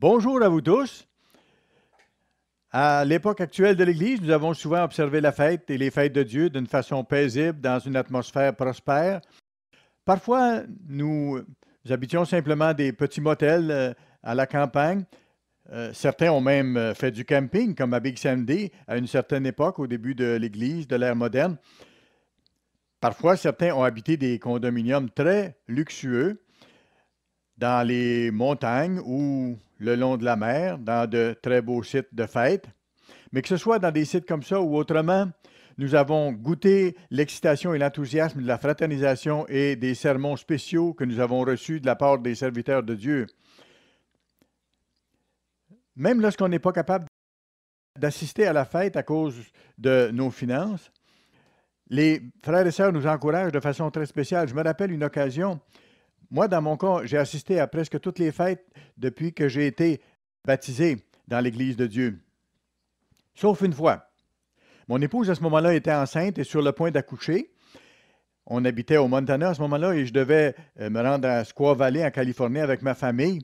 Bonjour à vous tous. À l'époque actuelle de l'Église, nous avons souvent observé la fête et les fêtes de Dieu d'une façon paisible, dans une atmosphère prospère. Parfois, nous habitions simplement des petits motels à la campagne. Certains ont même fait du camping, comme à Big Sandy, à une certaine époque, au début de l'Église, de l'ère moderne. Parfois, certains ont habité des condominiums très luxueux dans les montagnes ou le long de la mer, dans de très beaux sites de fête. Mais que ce soit dans des sites comme ça ou autrement, nous avons goûté l'excitation et l'enthousiasme de la fraternisation et des sermons spéciaux que nous avons reçus de la part des serviteurs de Dieu. Même lorsqu'on n'est pas capable d'assister à la fête à cause de nos finances, les frères et sœurs nous encouragent de façon très spéciale. Je me rappelle une occasion, moi dans mon cas, j'ai assisté à presque toutes les fêtes depuis que j'ai été baptisé dans l'Église de Dieu. Sauf une fois. Mon épouse, à ce moment-là, était enceinte et sur le point d'accoucher. On habitait au Montana à ce moment-là et je devais me rendre à Squaw Valley, en Californie, avec ma famille.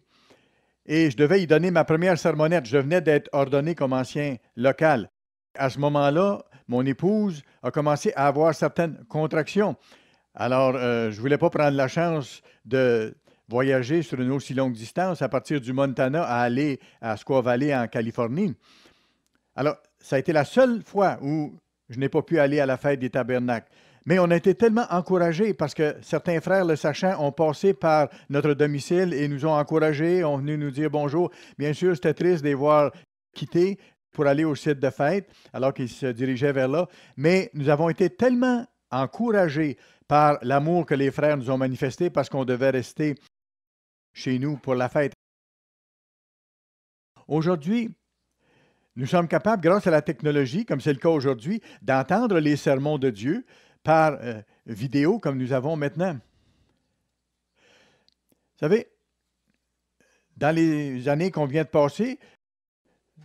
Et je devais y donner ma première sermonnette. Je venais d'être ordonné comme ancien local. À ce moment-là, mon épouse a commencé à avoir certaines contractions. Alors, je ne voulais pas prendre la chance de voyager sur une aussi longue distance à partir du Montana à aller à Squaw Valley, en Californie. Alors, ça a été la seule fois où je n'ai pas pu aller à la fête des tabernacles. Mais on a été tellement encouragés parce que certains frères, le sachant, ont passé par notre domicile et nous ont encouragés, ont venu nous dire bonjour. Bien sûr, c'était triste de les voir quitter pour aller au site de fête alors qu'ils se dirigeaient vers là. Mais nous avons été tellement encouragés par l'amour que les frères nous ont manifesté parce qu'on devait rester chez nous pour la fête. Aujourd'hui, nous sommes capables, grâce à la technologie, comme c'est le cas aujourd'hui, d'entendre les sermons de Dieu par vidéo, comme nous avons maintenant. Vous savez, dans les années qu'on vient de passer,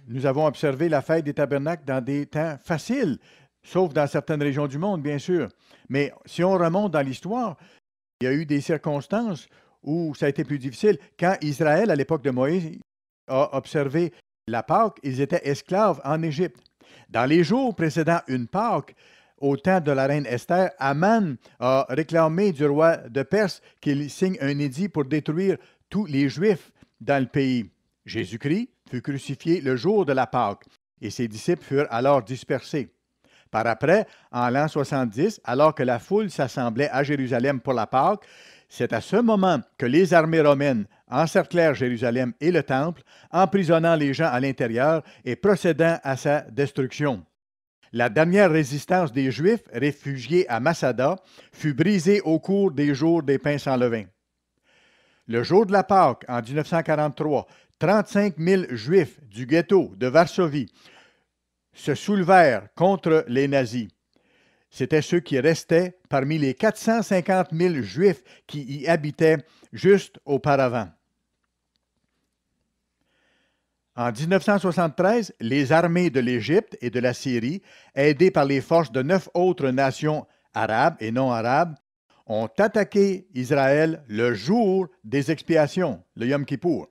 nous avons observé la fête des tabernacles dans des temps faciles, sauf dans certaines régions du monde, bien sûr. Mais si on remonte dans l'histoire, il y a eu des circonstances où ça a été plus difficile. Quand Israël, à l'époque de Moïse, a observé la Pâque, ils étaient esclaves en Égypte. Dans les jours précédant une Pâque, au temps de la reine Esther, Aman a réclamé du roi de Perse qu'il signe un édit pour détruire tous les Juifs dans le pays. Jésus-Christ fut crucifié le jour de la Pâque et ses disciples furent alors dispersés. Par après, en l'an 70, alors que la foule s'assemblait à Jérusalem pour la Pâque, c'est à ce moment que les armées romaines encerclèrent Jérusalem et le temple, emprisonnant les gens à l'intérieur et procédant à sa destruction. La dernière résistance des Juifs réfugiés à Masada fut brisée au cours des jours des pains sans levain. Le jour de la Pâque, en 1943, 35 000 Juifs du ghetto de Varsovie se soulevèrent contre les nazis. C'étaient ceux qui restaient parmi les 450 000 Juifs qui y habitaient juste auparavant. En 1973, les armées de l'Égypte et de la Syrie, aidées par les forces de 9 autres nations arabes et non arabes, ont attaqué Israël le jour des expiations, le Yom Kippour.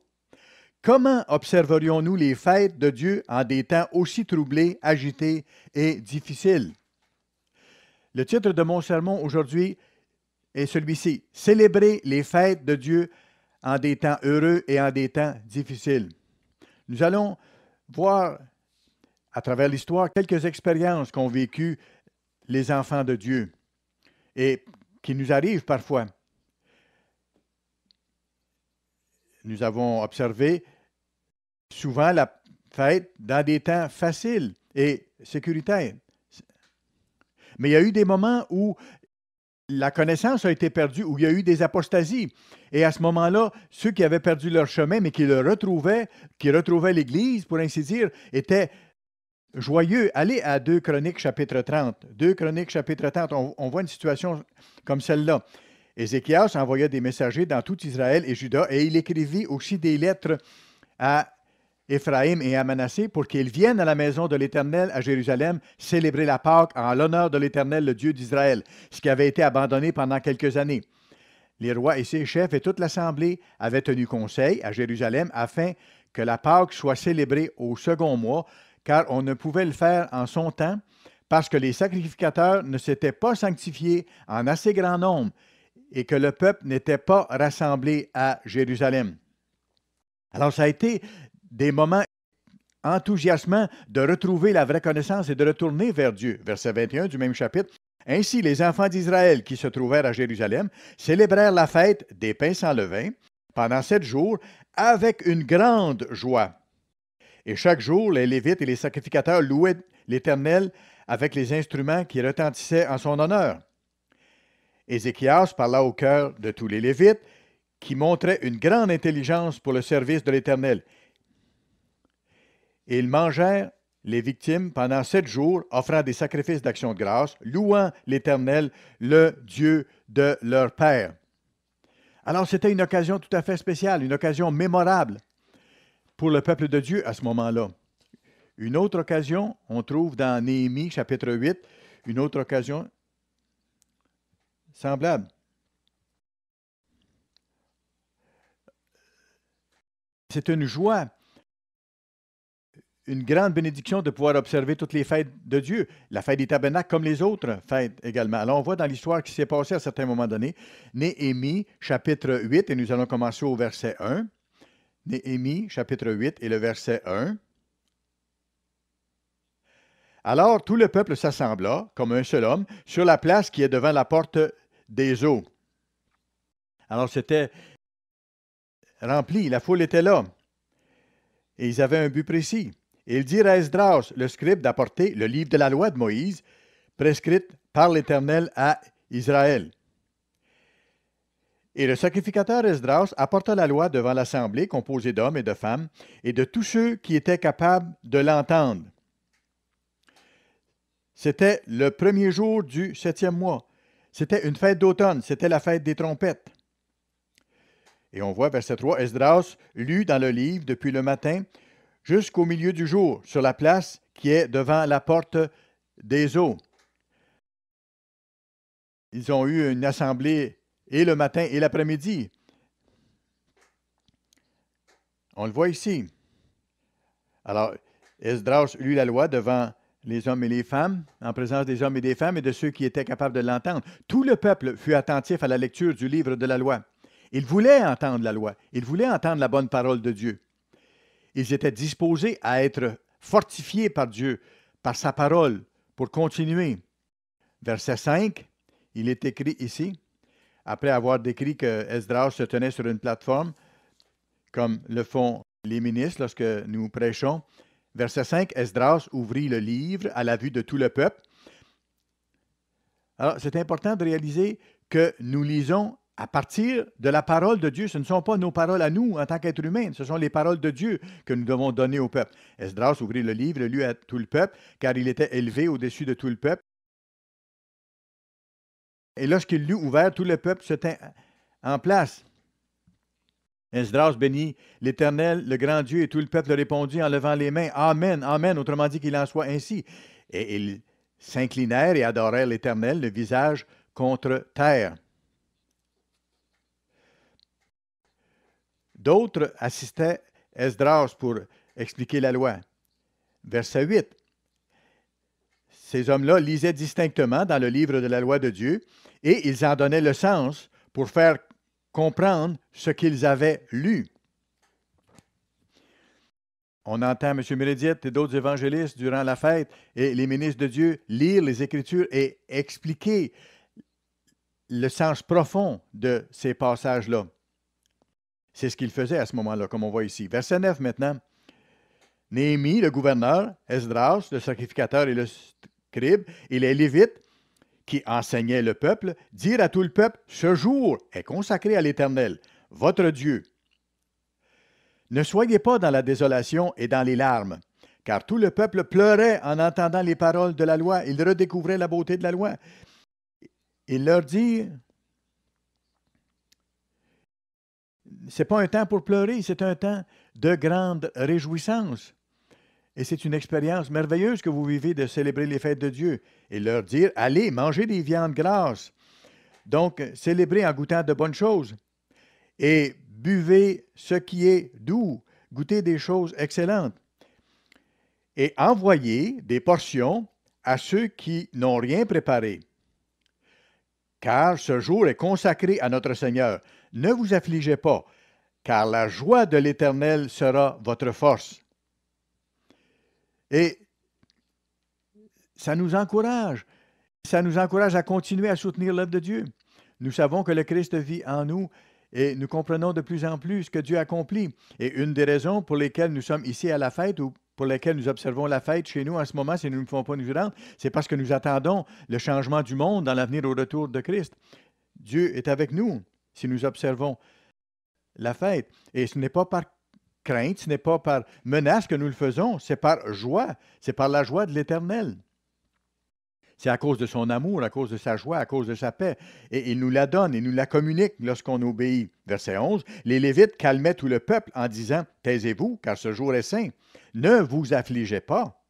Comment observerions-nous les fêtes de Dieu en des temps aussi troublés, agités et difficiles? Le titre de mon sermon aujourd'hui est celui-ci: Célébrer les fêtes de Dieu en des temps heureux et en des temps difficiles. Nous allons voir à travers l'histoire quelques expériences qu'ont vécues les enfants de Dieu et qui nous arrivent parfois. Nous avons observé souvent la fête dans des temps faciles et sécuritaires. Mais il y a eu des moments où la connaissance a été perdue, où il y a eu des apostasies. Et à ce moment-là, ceux qui avaient perdu leur chemin, mais qui le retrouvaient, qui retrouvaient l'Église, pour ainsi dire, étaient joyeux. Allez à 2 Chroniques chapitre 30. 2 Chroniques chapitre 30, on voit une situation comme celle-là. Ézéchias envoya des messagers dans tout Israël et Juda, et il écrivit aussi des lettres à Éphraïm et à Manassé pour qu'ils viennent à la maison de l'Éternel à Jérusalem célébrer la Pâque en l'honneur de l'Éternel, le Dieu d'Israël, ce qui avait été abandonné pendant quelques années. Les rois et ses chefs et toute l'assemblée avaient tenu conseil à Jérusalem afin que la Pâque soit célébrée au second mois, car on ne pouvait le faire en son temps, parce que les sacrificateurs ne s'étaient pas sanctifiés en assez grand nombre et que le peuple n'était pas rassemblé à Jérusalem. Alors, ça a été des moments enthousiasmants de retrouver la vraie connaissance et de retourner vers Dieu. Verset 21 du même chapitre. Ainsi, les enfants d'Israël qui se trouvèrent à Jérusalem célébrèrent la fête des pains sans levain pendant 7 jours avec une grande joie. Et chaque jour, les Lévites et les sacrificateurs louaient l'Éternel avec les instruments qui retentissaient en son honneur. Ézéchias parla au cœur de tous les Lévites qui montraient une grande intelligence pour le service de l'Éternel. Et ils mangèrent les victimes pendant 7 jours, offrant des sacrifices d'action de grâce, louant l'Éternel, le Dieu de leur père. Alors, c'était une occasion tout à fait spéciale, une occasion mémorable pour le peuple de Dieu à ce moment-là. Une autre occasion, on trouve dans Néhémie, chapitre 8, une autre occasion semblable. C'est une joie, une grande bénédiction de pouvoir observer toutes les fêtes de Dieu, la fête des tabernacles comme les autres fêtes également. Alors, on voit dans l'histoire qui s'est passée à certains moments donnés, Néhémie, chapitre 8, et nous allons commencer au verset 1. Néhémie, chapitre 8, et le verset 1. Alors, tout le peuple s'assembla, comme un seul homme, sur la place qui est devant la porte des eaux. Alors, c'était rempli, la foule était là. Et ils avaient un but précis. Et ils dirent à Esdras, le scribe, d'apporter le livre de la loi de Moïse, prescrite par l'Éternel à Israël. Et le sacrificateur Esdras apporta la loi devant l'assemblée composée d'hommes et de femmes, et de tous ceux qui étaient capables de l'entendre. C'était le premier jour du 7e mois. C'était une fête d'automne, c'était la fête des trompettes. Et on voit, verset 3, Esdras lut dans le livre depuis le matin jusqu'au milieu du jour, sur la place qui est devant la porte des eaux. Ils ont eu une assemblée et le matin et l'après-midi. On le voit ici. Alors, Esdras lut la loi devant les hommes et les femmes, en présence des hommes et des femmes et de ceux qui étaient capables de l'entendre. Tout le peuple fut attentif à la lecture du livre de la loi. Ils voulaient entendre la loi. Ils voulaient entendre la bonne parole de Dieu. Ils étaient disposés à être fortifiés par Dieu, par sa parole, pour continuer. Verset 5, il est écrit ici, après avoir décrit que Esdras se tenait sur une plateforme, comme le font les ministres lorsque nous prêchons. Verset 5, Esdras ouvrit le livre à la vue de tout le peuple. Alors, c'est important de réaliser que nous lisons à partir de la parole de Dieu. Ce ne sont pas nos paroles à nous en tant qu'êtres humains, ce sont les paroles de Dieu que nous devons donner au peuple. Esdras ouvrit le livre, le lut à tout le peuple, car il était élevé au-dessus de tout le peuple. Et lorsqu'il l'eut ouvert, tout le peuple se tint en place. Esdras bénit l'Éternel, le grand Dieu, et tout le peuple répondit en levant les mains. Amen, Amen, autrement dit qu'il en soit ainsi. Et ils s'inclinèrent et adorèrent l'Éternel, le visage contre terre. D'autres assistaient Esdras pour expliquer la loi. Verset 8. Ces hommes-là lisaient distinctement dans le livre de la loi de Dieu et ils en donnaient le sens pour faire comprendre ce qu'ils avaient lu. On entend M. Meredith et d'autres évangélistes durant la fête et les ministres de Dieu lire les Écritures et expliquer le sens profond de ces passages-là. C'est ce qu'ils faisaient à ce moment-là, comme on voit ici. Verset 9 maintenant. Néhémie, le gouverneur, Esdras, le sacrificateur et le scribe, et les Lévites, qui enseignaient le peuple, dirent à tout le peuple, « Ce jour est consacré à l'Éternel, votre Dieu. Ne soyez pas dans la désolation et dans les larmes, car tout le peuple pleurait en entendant les paroles de la loi. Il redécouvrait la beauté de la loi. Il leur dit, ce n'est pas un temps pour pleurer, c'est un temps de grande réjouissance. Et c'est une expérience merveilleuse que vous vivez de célébrer les fêtes de Dieu. Et leur dire, allez, mangez des viandes grasses. Donc, célébrez en goûtant de bonnes choses. Et buvez ce qui est doux. goûter des choses excellentes. Et envoyez des portions à ceux qui n'ont rien préparé. Car ce jour est consacré à notre Seigneur. Ne vous affligez pas, car la joie de l'Éternel sera votre force. Et ça nous encourage. Ça nous encourage à continuer à soutenir l'œuvre de Dieu. Nous savons que le Christ vit en nous et nous comprenons de plus en plus ce que Dieu accomplit. Et une des raisons pour lesquelles nous sommes ici à la fête ou pour lesquelles nous observons la fête chez nous en ce moment, si nous ne pouvons pas nous rendre, c'est parce que nous attendons le changement du monde dans l'avenir au retour de Christ. Dieu est avec nous si nous observons la fête. Et ce n'est pas par crainte, ce n'est pas par menace que nous le faisons, c'est par joie, c'est par la joie de l'Éternel. C'est à cause de son amour, à cause de sa joie, à cause de sa paix. Et il nous la donne, il nous la communique lorsqu'on obéit. Verset 11, les Lévites calmaient tout le peuple en disant, « Taisez-vous, car ce jour est saint. Ne vous affligez pas. »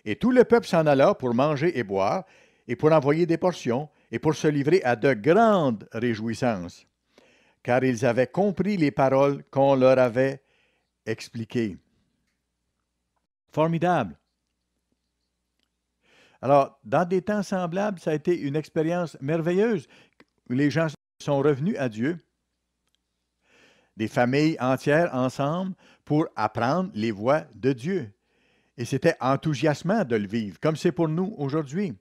Et tout le peuple s'en alla pour manger et boire, et pour envoyer des portions, et pour se livrer à de grandes réjouissances, car ils avaient compris les paroles qu'on leur avait expliquées. Formidable. Alors, dans des temps semblables, ça a été une expérience merveilleuse où les gens sont revenus à Dieu, des familles entières ensemble pour apprendre les voies de Dieu. Et c'était enthousiasmant de le vivre, comme c'est pour nous aujourd'hui.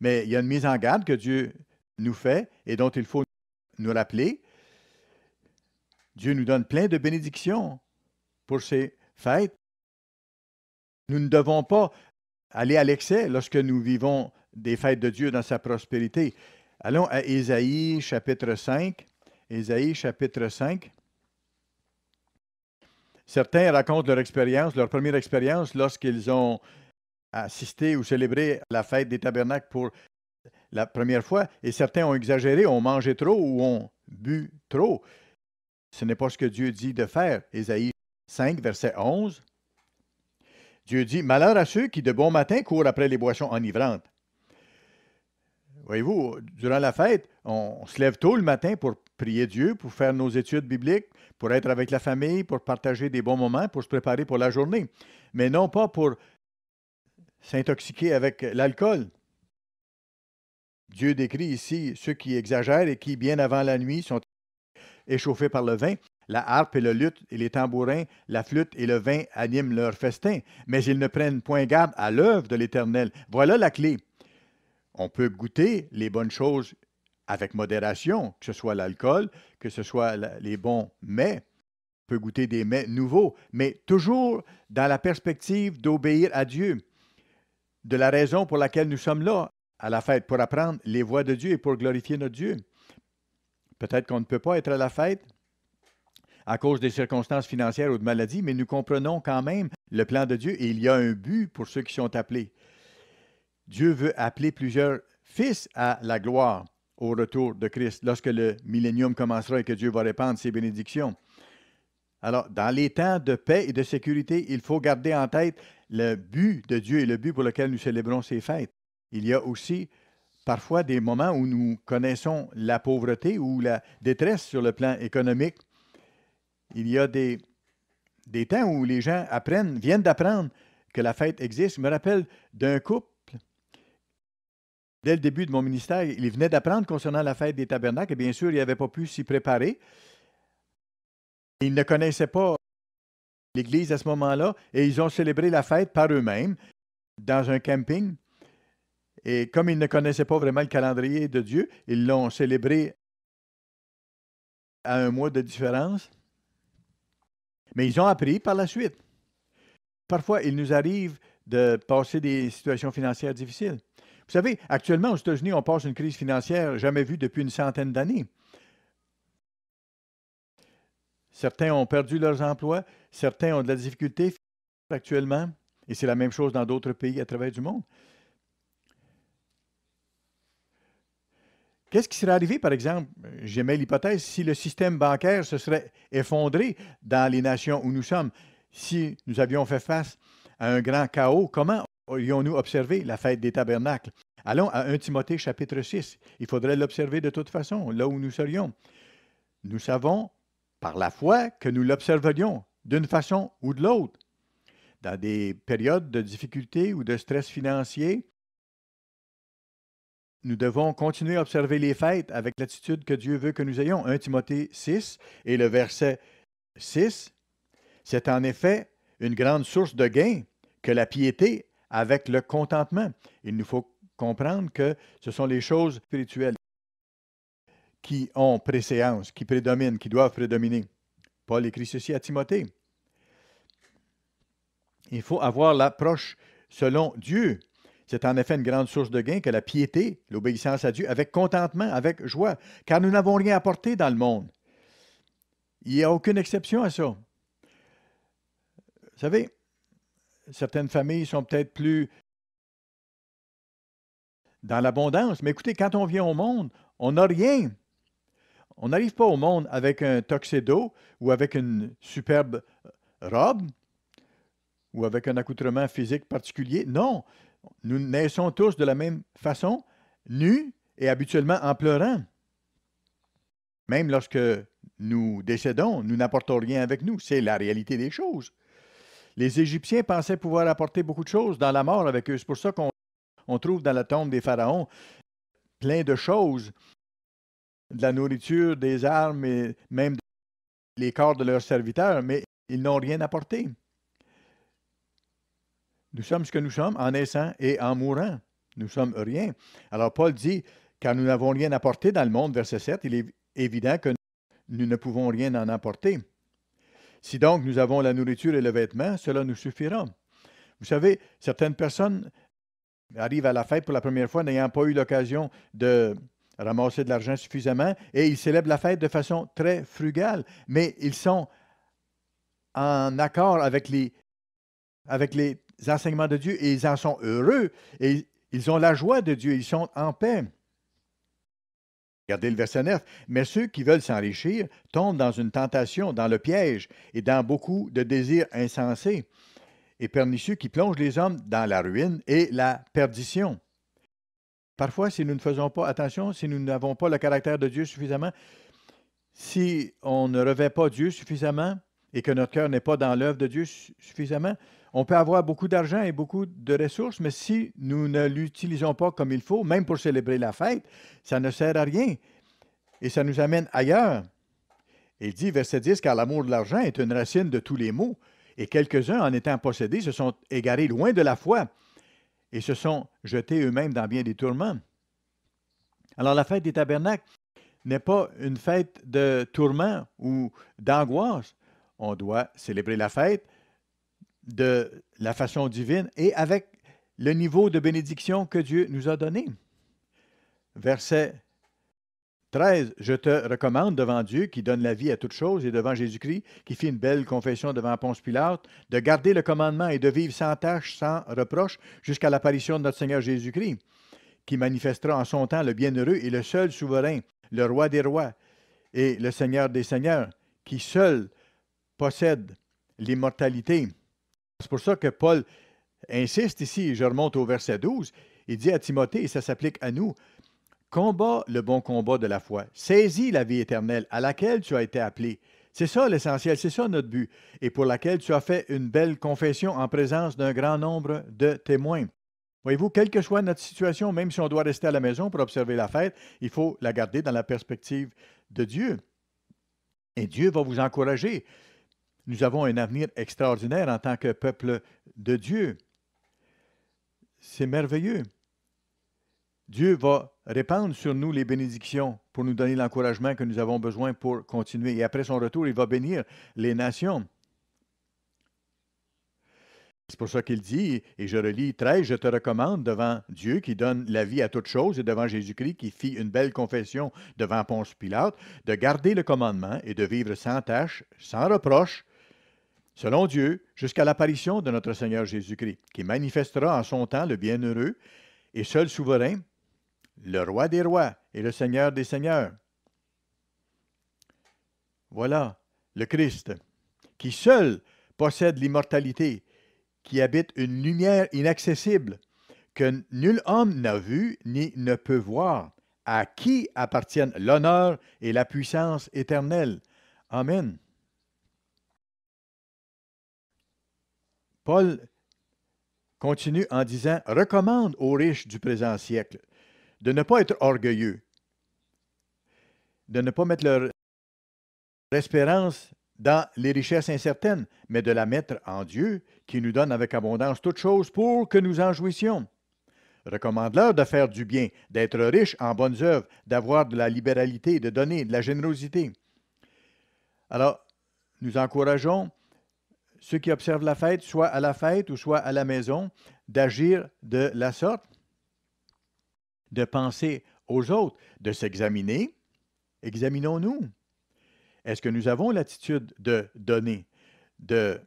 Mais il y a une mise en garde que Dieu nous fait et dont il faut nous rappeler. Dieu nous donne plein de bénédictions pour ces fêtes. Nous ne devons pas aller à l'excès lorsque nous vivons des fêtes de Dieu dans sa prospérité. Allons à Ésaïe chapitre 5. Ésaïe chapitre 5. Certains racontent leur expérience, leur première expérience lorsqu'ils ont assisté ou célébré la fête des tabernacles pour la première fois, et certains ont exagéré, ont mangé trop ou ont bu trop. Ce n'est pas ce que Dieu dit de faire. Ésaïe 5, verset 11. Dieu dit, « Malheur à ceux qui de bon matin courent après les boissons enivrantes. » Voyez-vous, durant la fête, on se lève tôt le matin pour prier Dieu, pour faire nos études bibliques, pour être avec la famille, pour partager des bons moments, pour se préparer pour la journée, mais non pas pour s'intoxiquer avec l'alcool. Dieu décrit ici ceux qui exagèrent et qui, bien avant la nuit, sont échauffés par le vin. La harpe et le luth et les tambourins, la flûte et le vin animent leur festin, mais ils ne prennent point garde à l'œuvre de l'Éternel. Voilà la clé. On peut goûter les bonnes choses avec modération, que ce soit l'alcool, que ce soit les bons mets. On peut goûter des mets nouveaux, mais toujours dans la perspective d'obéir à Dieu, de la raison pour laquelle nous sommes là à la fête, pour apprendre les voies de Dieu et pour glorifier notre Dieu. Peut-être qu'on ne peut pas être à la fête à cause des circonstances financières ou de maladies, mais nous comprenons quand même le plan de Dieu et il y a un but pour ceux qui sont appelés. Dieu veut appeler plusieurs fils à la gloire au retour de Christ, lorsque le millénium commencera et que Dieu va répandre ses bénédictions. Alors, dans les temps de paix et de sécurité, il faut garder en tête le but de Dieu et le but pour lequel nous célébrons ces fêtes. Il y a aussi parfois des moments où nous connaissons la pauvreté ou la détresse sur le plan économique. Il y a des temps où les gens viennent d'apprendre que la fête existe. Je me rappelle d'un couple, dès le début de mon ministère, ils venaient d'apprendre concernant la fête des tabernacles et bien sûr, ils n'avaient pas pu s'y préparer. Ils ne connaissaient pas l'Église à ce moment-là et ils ont célébré la fête par eux-mêmes dans un camping. Et comme ils ne connaissaient pas vraiment le calendrier de Dieu, ils l'ont célébré à un mois de différence. Mais ils ont appris par la suite. Parfois, il nous arrive de passer des situations financières difficiles. Vous savez, actuellement, aux États-Unis, on passe une crise financière jamais vue depuis une centaine d'années. Certains ont perdu leurs emplois, certains ont de la difficulté actuellement, et c'est la même chose dans d'autres pays à travers du monde. Qu'est-ce qui serait arrivé, par exemple, j'émets l'hypothèse, si le système bancaire se serait effondré dans les nations où nous sommes, si nous avions fait face à un grand chaos, comment aurions-nous observé la fête des tabernacles? Allons à 1 Timothée chapitre 6. Il faudrait l'observer de toute façon, là où nous serions. Nous savons par la foi que nous l'observerions d'une façon ou de l'autre. Dans des périodes de difficulté ou de stress financier, nous devons continuer à observer les fêtes avec l'attitude que Dieu veut que nous ayons. 1 Timothée 6 et le verset 6, c'est en effet une grande source de gain que la piété avec le contentement. Il nous faut comprendre que ce sont les choses spirituelles qui ont préséance, qui prédominent, qui doivent prédominer. Paul écrit ceci à Timothée. Il faut avoir l'approche selon Dieu. C'est en effet une grande source de gain que la piété, l'obéissance à Dieu, avec contentement, avec joie, car nous n'avons rien apporté dans le monde. Il n'y a aucune exception à ça. Vous savez, certaines familles sont peut-être plus dans l'abondance, mais écoutez, quand on vient au monde, on n'a rien. On n'arrive pas au monde avec un tuxedo ou avec une superbe robe ou avec un accoutrement physique particulier. Non, nous naissons tous de la même façon, nus et habituellement en pleurant. Même lorsque nous décédons, nous n'apportons rien avec nous. C'est la réalité des choses. Les Égyptiens pensaient pouvoir apporter beaucoup de choses dans la mort avec eux. C'est pour ça qu'on trouve dans la tombe des pharaons plein de choses, de la nourriture, des armes et même les corps de leurs serviteurs, mais ils n'ont rien apporté. Nous sommes ce que nous sommes en naissant et en mourant. Nous sommes rien. Alors Paul dit, car nous n'avons rien apporté dans le monde, verset 7, il est évident que nous ne pouvons rien en apporter. Si donc nous avons la nourriture et le vêtement, cela nous suffira. Vous savez, certaines personnes arrivent à la fête pour la première fois n'ayant pas eu l'occasion de ramasser de l'argent suffisamment et ils célèbrent la fête de façon très frugale, mais ils sont en accord avec les enseignements de Dieu et ils en sont heureux et ils ont la joie de Dieu, ils sont en paix. Regardez le verset 9. Mais ceux qui veulent s'enrichir tombent dans une tentation, dans le piège et dans beaucoup de désirs insensés et pernicieux qui plongent les hommes dans la ruine et la perdition. Parfois, si nous ne faisons pas attention, si nous n'avons pas le caractère de Dieu suffisamment, si on ne revêt pas Dieu suffisamment et que notre cœur n'est pas dans l'œuvre de Dieu suffisamment, on peut avoir beaucoup d'argent et beaucoup de ressources, mais si nous ne l'utilisons pas comme il faut, même pour célébrer la fête, ça ne sert à rien et ça nous amène ailleurs. Il dit, verset 10, car l'amour de l'argent est une racine de tous les maux, et quelques-uns, en étant possédés, se sont égarés loin de la foi et se sont jetés eux-mêmes dans bien des tourments. Alors la fête des tabernacles n'est pas une fête de tourment ou d'angoisse. On doit célébrer la fête de la façon divine et avec le niveau de bénédiction que Dieu nous a donné. Verset 13. Je te recommande devant Dieu qui donne la vie à toutes choses et devant Jésus-Christ qui fit une belle confession devant Ponce Pilate, de garder le commandement et de vivre sans tâche, sans reproche, jusqu'à l'apparition de notre Seigneur Jésus-Christ, qui manifestera en son temps le bienheureux et le seul souverain, le roi des rois et le Seigneur des seigneurs, qui seul possède l'immortalité. C'est pour ça que Paul insiste ici, je remonte au verset 12, il dit à Timothée, et ça s'applique à nous, « Combat le bon combat de la foi, saisis la vie éternelle à laquelle tu as été appelé. » C'est ça l'essentiel, c'est ça notre but, et pour laquelle tu as fait une belle confession en présence d'un grand nombre de témoins. Voyez-vous, quelle que soit notre situation, même si on doit rester à la maison pour observer la fête, il faut la garder dans la perspective de Dieu. Et Dieu va vous encourager. Nous avons un avenir extraordinaire en tant que peuple de Dieu. C'est merveilleux. Dieu va répandre sur nous les bénédictions pour nous donner l'encouragement que nous avons besoin pour continuer. Et après son retour, il va bénir les nations. C'est pour ça qu'il dit, et je relis 13, je te recommande devant Dieu qui donne la vie à toutes choses et devant Jésus-Christ qui fit une belle confession devant Ponce Pilate, de garder le commandement et de vivre sans tâche, sans reproche, selon Dieu, jusqu'à l'apparition de notre Seigneur Jésus-Christ, qui manifestera en son temps le bienheureux et seul souverain, le roi des rois et le Seigneur des seigneurs. Voilà le Christ, qui seul possède l'immortalité, qui habite une lumière inaccessible, que nul homme n'a vu ni ne peut voir, à qui appartiennent l'honneur et la puissance éternelle. Amen. Paul continue en disant, recommande aux riches du présent siècle de ne pas être orgueilleux, de ne pas mettre leur espérance dans les richesses incertaines, mais de la mettre en Dieu, qui nous donne avec abondance toutes choses pour que nous en jouissions. Recommande-leur de faire du bien, d'être riches en bonnes œuvres, d'avoir de la libéralité, de donner, de la générosité. Alors, nous encourageons ceux qui observent la fête, soit à la fête ou soit à la maison, d'agir de la sorte, de penser aux autres, de s'examiner. Examinons-nous. Est-ce que nous avons l'attitude de donner, de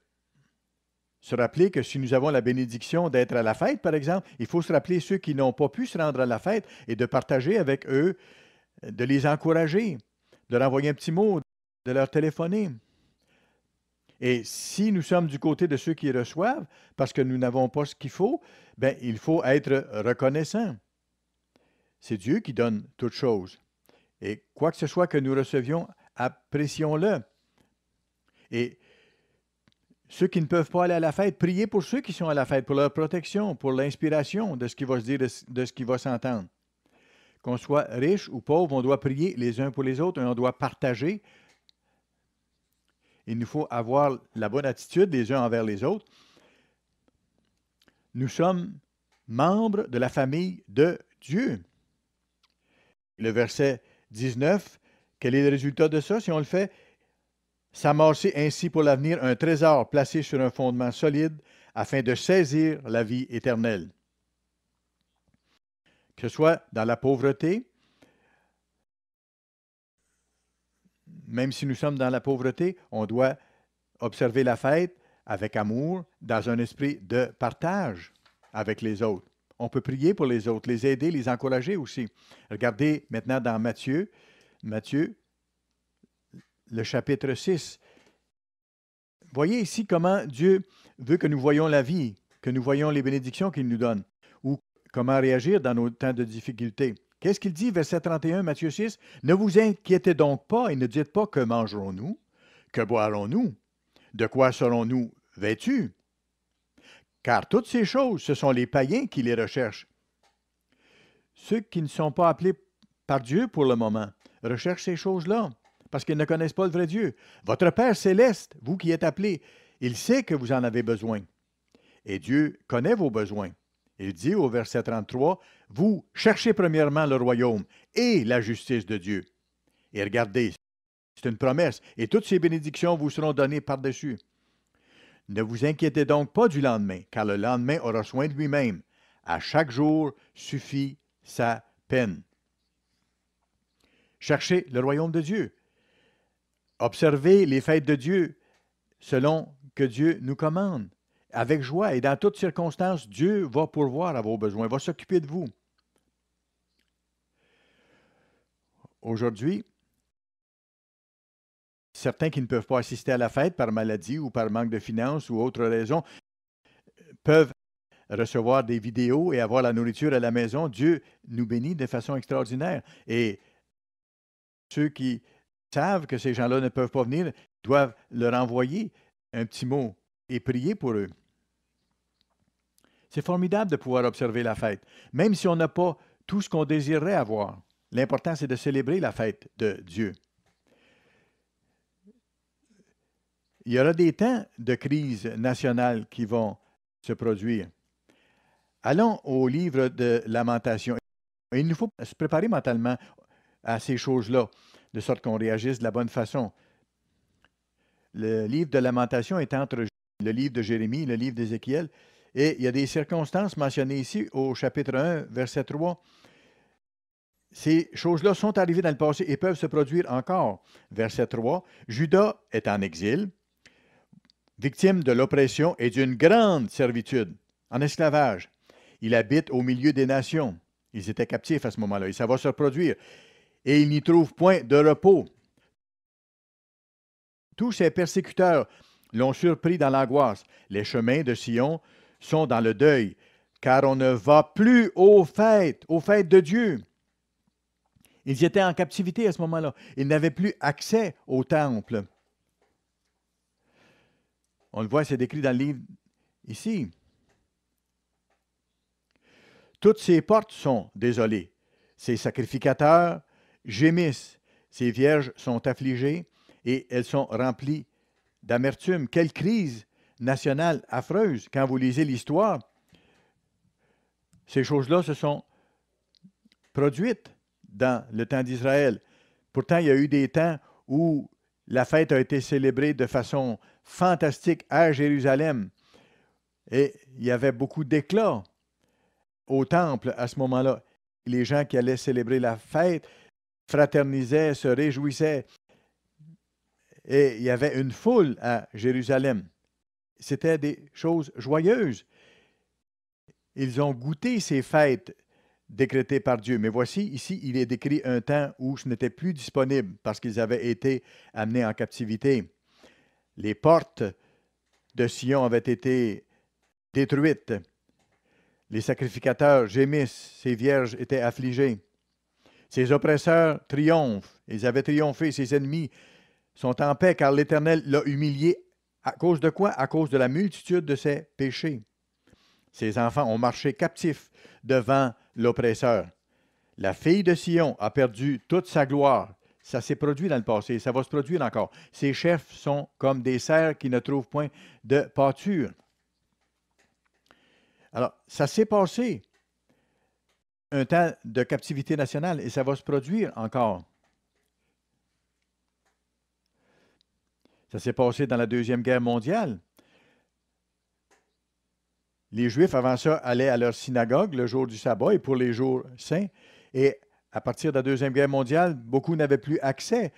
se rappeler que si nous avons la bénédiction d'être à la fête, par exemple, il faut se rappeler ceux qui n'ont pas pu se rendre à la fête et de partager avec eux, de les encourager, de leur envoyer un petit mot, de leur téléphoner. Et si nous sommes du côté de ceux qui reçoivent, parce que nous n'avons pas ce qu'il faut, bien, il faut être reconnaissant. C'est Dieu qui donne toutes choses. Et quoi que ce soit que nous recevions, apprécions-le. Et ceux qui ne peuvent pas aller à la fête, priez pour ceux qui sont à la fête, pour leur protection, pour l'inspiration de ce qui va se dire, de ce qui va s'entendre. Qu'on soit riche ou pauvre, on doit prier les uns pour les autres et on doit partager. Il nous faut avoir la bonne attitude les uns envers les autres. Nous sommes membres de la famille de Dieu. Le verset 19, quel est le résultat de ça si on le fait? S'amasser ainsi pour l'avenir un trésor placé sur un fondement solide afin de saisir la vie éternelle. Que ce soit dans la pauvreté, même si nous sommes dans la pauvreté, on doit observer la fête avec amour, dans un esprit de partage avec les autres. On peut prier pour les autres, les aider, les encourager aussi. Regardez maintenant dans Matthieu, le chapitre 6. Voyez ici comment Dieu veut que nous voyions la vie, que nous voyions les bénédictions qu'il nous donne, ou comment réagir dans nos temps de difficulté. Qu'est-ce qu'il dit, verset 31, Matthieu 6? Ne vous inquiétez donc pas et ne dites pas que mangerons-nous, que boirons-nous, de quoi serons-nous vêtus? Car toutes ces choses, ce sont les païens qui les recherchent. Ceux qui ne sont pas appelés par Dieu pour le moment recherchent ces choses-là, parce qu'ils ne connaissent pas le vrai Dieu. Votre Père céleste, vous qui êtes appelés, il sait que vous en avez besoin. Et Dieu connaît vos besoins. Il dit au verset 33, « Vous cherchez premièrement le royaume et la justice de Dieu. » Et regardez, c'est une promesse, et toutes ces bénédictions vous seront données par-dessus. Ne vous inquiétez donc pas du lendemain, car le lendemain aura soin de lui-même. À chaque jour suffit sa peine. Cherchez le royaume de Dieu. Observez les fêtes de Dieu selon que Dieu nous commande. Avec joie et dans toutes circonstances, Dieu va pourvoir à vos besoins, va s'occuper de vous. Aujourd'hui, certains qui ne peuvent pas assister à la fête par maladie ou par manque de finances ou autre raison peuvent recevoir des vidéos et avoir la nourriture à la maison. Dieu nous bénit de façon extraordinaire. Et ceux qui savent que ces gens-là ne peuvent pas venir doivent leur envoyer un petit mot et prier pour eux. C'est formidable de pouvoir observer la fête, même si on n'a pas tout ce qu'on désirerait avoir. L'important, c'est de célébrer la fête de Dieu. Il y aura des temps de crise nationale qui vont se produire. Allons au livre de Lamentation. Il nous faut se préparer mentalement à ces choses-là, de sorte qu'on réagisse de la bonne façon. Le livre de Lamentation est entre le livre de Jérémie et le livre d'Ézéchiel, et il y a des circonstances mentionnées ici au chapitre 1, verset 3. Ces choses-là sont arrivées dans le passé et peuvent se produire encore. Verset 3, Juda est en exil, victime de l'oppression et d'une grande servitude, en esclavage. Il habite au milieu des nations. Ils étaient captifs à ce moment-là, et ça va se produire. Et il n'y trouve point de repos. Tous ces persécuteurs l'ont surpris dans l'angoisse. Les chemins de Sion sont dans le deuil, car on ne va plus aux fêtes de Dieu. Ils étaient en captivité à ce moment-là. Ils n'avaient plus accès au temple. On le voit, c'est décrit dans le livre ici. Toutes ces portes sont désolées. Ces sacrificateurs gémissent. Ces vierges sont affligées et elles sont remplies d'amertume. Quelle crise nationale affreuse. Quand vous lisez l'histoire, ces choses-là se sont produites dans le temps d'Israël. Pourtant, il y a eu des temps où la fête a été célébrée de façon fantastique à Jérusalem. Et il y avait beaucoup d'éclat au temple à ce moment-là. Les gens qui allaient célébrer la fête fraternisaient, se réjouissaient. Et il y avait une foule à Jérusalem. C'était des choses joyeuses. Ils ont goûté ces fêtes décrétées par Dieu. Mais voici, ici, il est décrit un temps où ce n'était plus disponible parce qu'ils avaient été amenés en captivité. Les portes de Sion avaient été détruites. Les sacrificateurs gémissent, ces vierges étaient affligées. Ces oppresseurs triomphent. Ils avaient triomphé, ses ennemis sont en paix car l'Éternel l'a humilié. À cause de quoi? À cause de la multitude de ses péchés. Ses enfants ont marché captifs devant l'oppresseur. La fille de Sion a perdu toute sa gloire. Ça s'est produit dans le passé, ça va se produire encore. Ses chefs sont comme des cerfs qui ne trouvent point de pâture. Alors, ça s'est passé un temps de captivité nationale et ça va se produire encore. Ça s'est passé dans la Deuxième Guerre mondiale. Les Juifs, avant ça, allaient à leur synagogue le jour du sabbat et pour les jours saints. Et à partir de la Deuxième Guerre mondiale, beaucoup n'avaient plus accès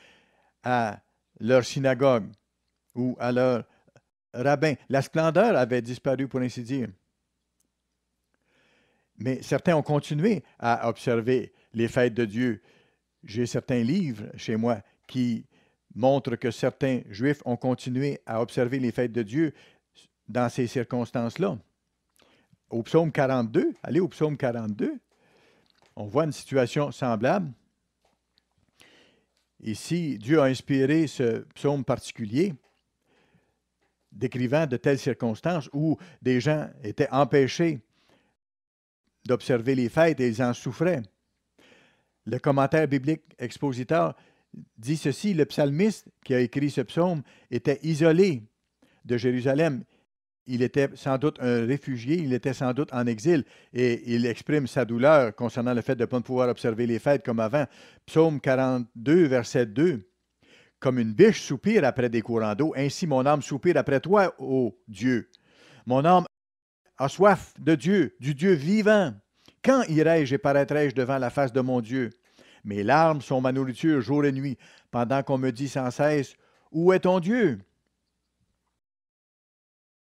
à leur synagogue ou à leur rabbin. La splendeur avait disparu, pour ainsi dire. Mais certains ont continué à observer les fêtes de Dieu. J'ai certains livres chez moi qui montrent que certains Juifs ont continué à observer les fêtes de Dieu dans ces circonstances-là. Au psaume 42, allez au psaume 42, on voit une situation semblable. Ici, Dieu a inspiré ce psaume particulier, décrivant de telles circonstances où des gens étaient empêchés d'observer les fêtes et ils en souffraient. Le commentaire biblique expositeur dit ceci: le psalmiste qui a écrit ce psaume était isolé de Jérusalem. Il était sans doute un réfugié, il était sans doute en exil et il exprime sa douleur concernant le fait de ne pas pouvoir observer les fêtes comme avant. Psaume 42, verset 2. Comme une biche soupire après des courants d'eau, ainsi mon âme soupire après toi, ô Dieu. Mon âme a soif de Dieu, du Dieu vivant. Quand irai-je et paraîtrai-je devant la face de mon Dieu? Mes larmes sont ma nourriture jour et nuit, pendant qu'on me dit sans cesse, où est ton Dieu?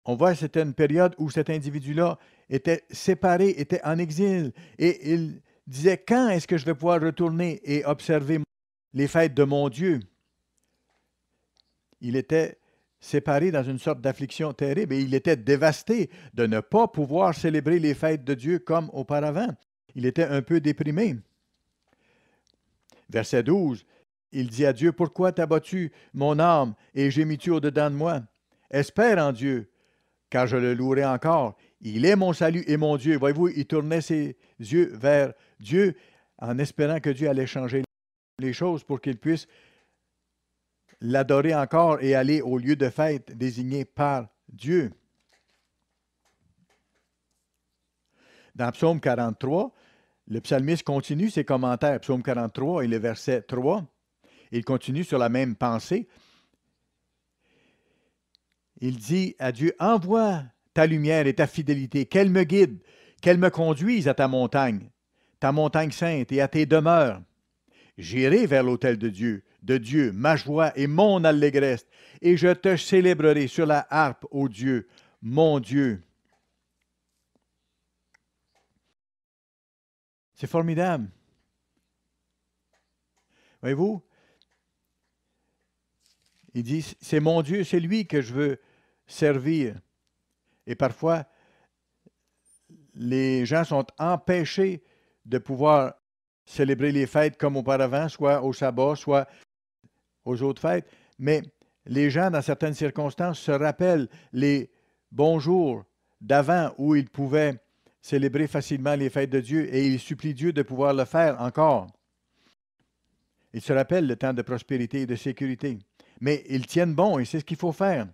On voit que c'était une période où cet individu-là était séparé, était en exil, et il disait, quand est-ce que je vais pouvoir retourner et observer les fêtes de mon Dieu? Il était séparé dans une sorte d'affliction terrible et il était dévasté de ne pas pouvoir célébrer les fêtes de Dieu comme auparavant. Il était un peu déprimé. Verset 12, il dit à Dieu, pourquoi t'as battu mon âme et gémis-tu au-dedans de moi? Espère en Dieu, car je le louerai encore. Il est mon salut et mon Dieu. Voyez-vous, il tournait ses yeux vers Dieu en espérant que Dieu allait changer les choses pour qu'il puisse l'adorer encore et aller au lieu de fête désigné par Dieu. Dans Psaume 43, le psalmiste continue ses commentaires. Psaume 43 et le verset 3. Il continue sur la même pensée. Il dit à Dieu, envoie ta lumière et ta fidélité, qu'elle me guide, qu'elle me conduise à ta montagne sainte et à tes demeures. J'irai vers l'autel de Dieu, ma joie et mon allégresse, et je te célébrerai sur la harpe, ô Dieu, mon Dieu. C'est formidable. Voyez-vous, il dit, c'est mon Dieu, c'est lui que je veux servir. Et parfois, les gens sont empêchés de pouvoir célébrer les fêtes comme auparavant, soit au sabbat, soit aux autres fêtes. Mais les gens, dans certaines circonstances, se rappellent les bons jours d'avant où ils pouvaient célébrer facilement les fêtes de Dieu et ils supplient Dieu de pouvoir le faire encore. Ils se rappellent le temps de prospérité et de sécurité. Mais ils tiennent bon et c'est ce qu'il faut faire.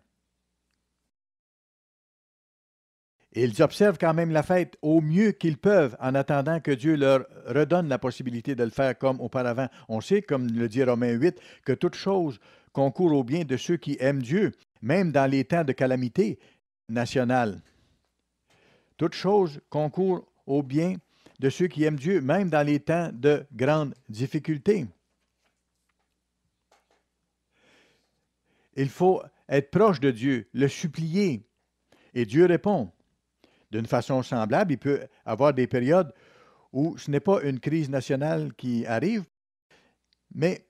Et ils observent quand même la fête au mieux qu'ils peuvent en attendant que Dieu leur redonne la possibilité de le faire comme auparavant. On sait, comme le dit Romains 8, que toute chose concourt au bien de ceux qui aiment Dieu, même dans les temps de calamité nationale. Toute chose concourt au bien de ceux qui aiment Dieu, même dans les temps de grandes difficultés. Il faut être proche de Dieu, le supplier, et Dieu répond. D'une façon semblable, il peut y avoir des périodes où ce n'est pas une crise nationale qui arrive, mais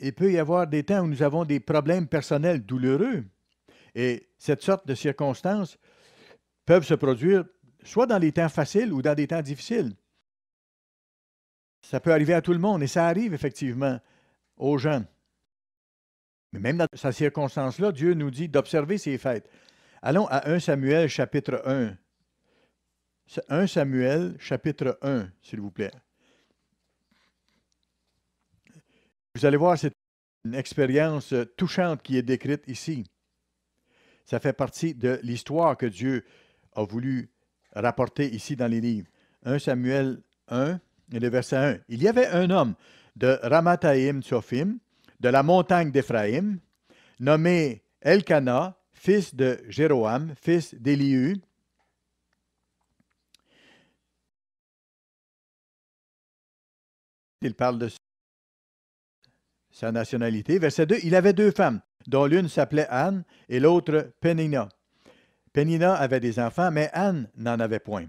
il peut y avoir des temps où nous avons des problèmes personnels douloureux. Et cette sorte de circonstances peuvent se produire soit dans des temps faciles ou dans des temps difficiles. Ça peut arriver à tout le monde et ça arrive effectivement aux gens. Mais même dans ces circonstances-là, Dieu nous dit d'observer ces fêtes. Allons à 1 Samuel chapitre 1. 1 Samuel, chapitre 1, s'il vous plaît. Vous allez voir, c'est une expérience touchante qui est décrite ici. Ça fait partie de l'histoire que Dieu a voulu rapporter ici dans les livres. 1 Samuel 1, et le verset 1. Il y avait un homme de Ramathaïm Tsophim, de la montagne d'Éphraïm, nommé Elkana, fils de Jéroam, fils d'Élihu. Il parle de sa nationalité. Verset 2, il avait deux femmes, dont l'une s'appelait Anne et l'autre Pénina. Pénina avait des enfants, mais Anne n'en avait point.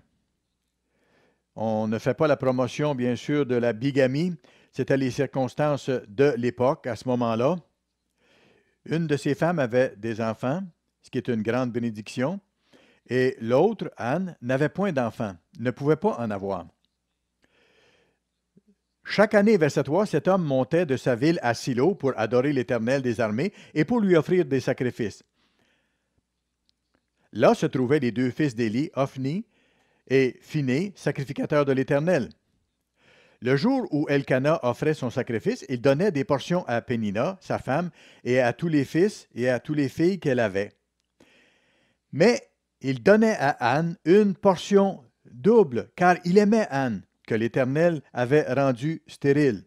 On ne fait pas la promotion, bien sûr, de la bigamie. C'était les circonstances de l'époque à ce moment-là. Une de ces femmes avait des enfants, ce qui est une grande bénédiction, et l'autre, Anne, n'avait point d'enfants, ne pouvait pas en avoir. Chaque année, verset 3, cet homme montait de sa ville à Silo pour adorer l'Éternel des armées et pour lui offrir des sacrifices. Là se trouvaient les deux fils d'Élie, Ophni et Phiné, sacrificateurs de l'Éternel. Le jour où Elkana offrait son sacrifice, il donnait des portions à Pénina, sa femme, et à tous les fils et à toutes les filles qu'elle avait. Mais il donnait à Anne une portion double, car il aimait Anne, que l'Éternel avait rendue stérile.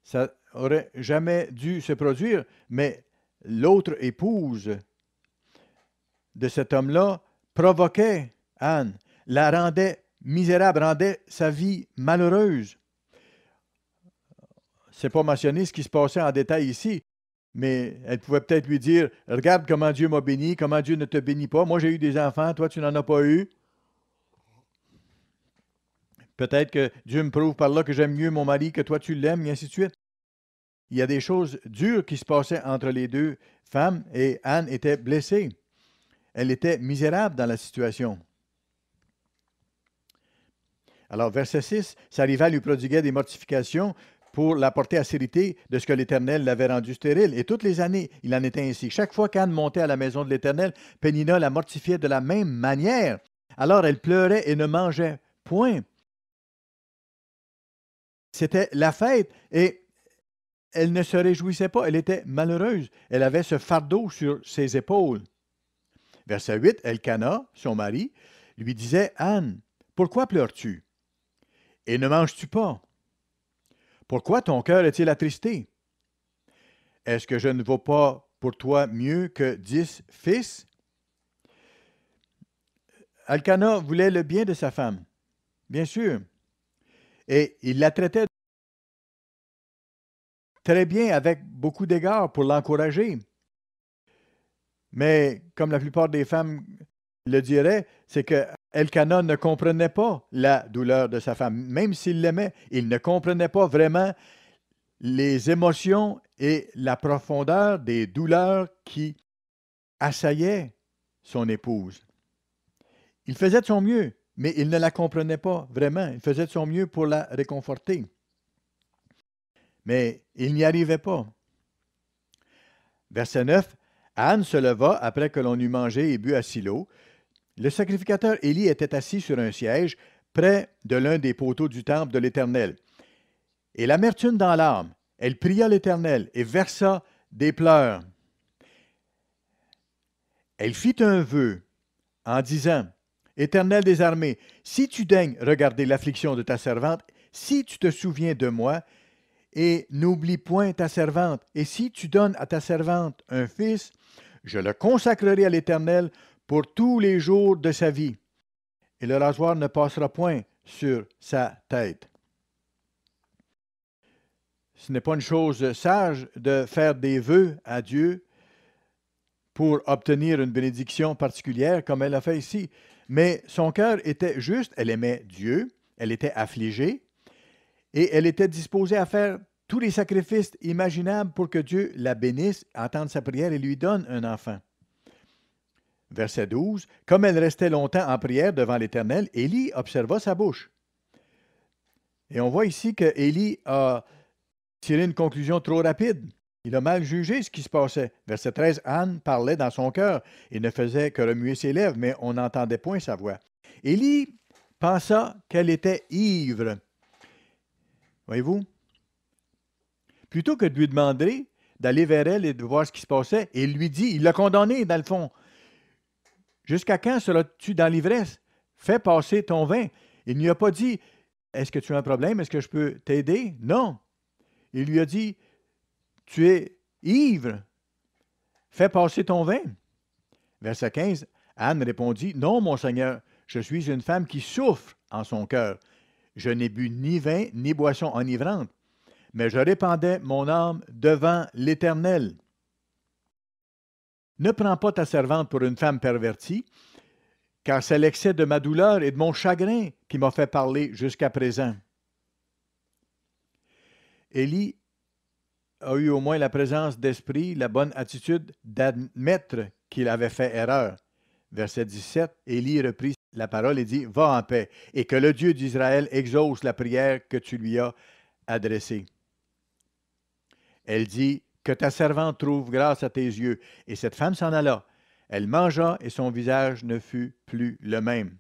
Ça n'aurait jamais dû se produire, mais l'autre épouse de cet homme-là provoquait Anne, la rendait misérable, rendait sa vie malheureuse. C'est pas mentionné ce qui se passait en détail ici, mais elle pouvait peut-être lui dire, regarde comment Dieu m'a béni, comment Dieu ne te bénit pas. Moi, j'ai eu des enfants, toi, tu n'en as pas eu. Peut-être que Dieu me prouve par là que j'aime mieux mon mari que toi, tu l'aimes, et ainsi de suite. Il y a des choses dures qui se passaient entre les deux femmes et Anne était blessée. Elle était misérable dans la situation. Alors, verset 6, ça rival lui prodiguait des mortifications pour la porter à s'irriter de ce que l'Éternel l'avait rendu stérile. Et toutes les années, il en était ainsi. Chaque fois qu'Anne montait à la maison de l'Éternel, Pénina la mortifiait de la même manière. Alors, elle pleurait et ne mangeait point. C'était la fête et elle ne se réjouissait pas. Elle était malheureuse. Elle avait ce fardeau sur ses épaules. Verset 8, Elkana, son mari, lui disait, Anne, pourquoi pleures-tu? Et ne manges-tu pas? Pourquoi ton cœur est-il attristé? Est-ce que je ne vaux pas pour toi mieux que 10 fils? Elkana voulait le bien de sa femme, bien sûr. Et il la traitait très bien avec beaucoup d'égards pour l'encourager. Mais comme la plupart des femmes le diraient, c'est que Elkana ne comprenait pas la douleur de sa femme. Même s'il l'aimait, il ne comprenait pas vraiment les émotions et la profondeur des douleurs qui assaillaient son épouse. Il faisait de son mieux, mais il ne la comprenait pas vraiment. Il faisait de son mieux pour la réconforter. Mais il n'y arrivait pas. Verset 9. Anne se leva après que l'on eut mangé et bu à Silo. Le sacrificateur Élie était assis sur un siège près de l'un des poteaux du temple de l'Éternel. Et l'amertume dans l'âme, elle pria l'Éternel et versa des pleurs. Elle fit un vœu en disant, Éternel des armées, si tu daignes regarder l'affliction de ta servante, si tu te souviens de moi, et n'oublie point ta servante, et si tu donnes à ta servante un fils, je le consacrerai à l'Éternel pour tous les jours de sa vie, et le rasoir ne passera point sur sa tête. Ce n'est pas une chose sage de faire des vœux à Dieu pour obtenir une bénédiction particulière comme elle a fait ici. Mais son cœur était juste, elle aimait Dieu, elle était affligée et elle était disposée à faire tous les sacrifices imaginables pour que Dieu la bénisse, entende sa prière et lui donne un enfant. Verset 12. Comme elle restait longtemps en prière devant l'Éternel, Élie observa sa bouche. Et on voit ici que Élie a tiré une conclusion trop rapide. Il a mal jugé ce qui se passait. Verset 13, Anne parlait dans son cœur et ne faisait que remuer ses lèvres, mais on n'entendait point sa voix. Élie pensa qu'elle était ivre. Voyez-vous? Plutôt que de lui demander d'aller vers elle et de voir ce qui se passait, il lui dit, il l'a condamné dans le fond. Jusqu'à quand seras-tu dans l'ivresse? Fais passer ton vin. Il ne lui a pas dit, est-ce que tu as un problème? Est-ce que je peux t'aider? Non. Il lui a dit, tu es ivre. Fais passer ton vin. Verset 15, Anne répondit, non, mon Seigneur, je suis une femme qui souffre en son cœur. Je n'ai bu ni vin ni boisson enivrante, mais je répandais mon âme devant l'Éternel. Ne prends pas ta servante pour une femme pervertie, car c'est l'excès de ma douleur et de mon chagrin qui m'a fait parler jusqu'à présent. Élie a eu au moins la présence d'esprit, la bonne attitude d'admettre qu'il avait fait erreur. Verset 17, Élie reprit la parole et dit, « Va en paix, et que le Dieu d'Israël exauce la prière que tu lui as adressée. » Elle dit, « Que ta servante trouve grâce à tes yeux. » Et cette femme s'en alla. Elle mangea et son visage ne fut plus le même.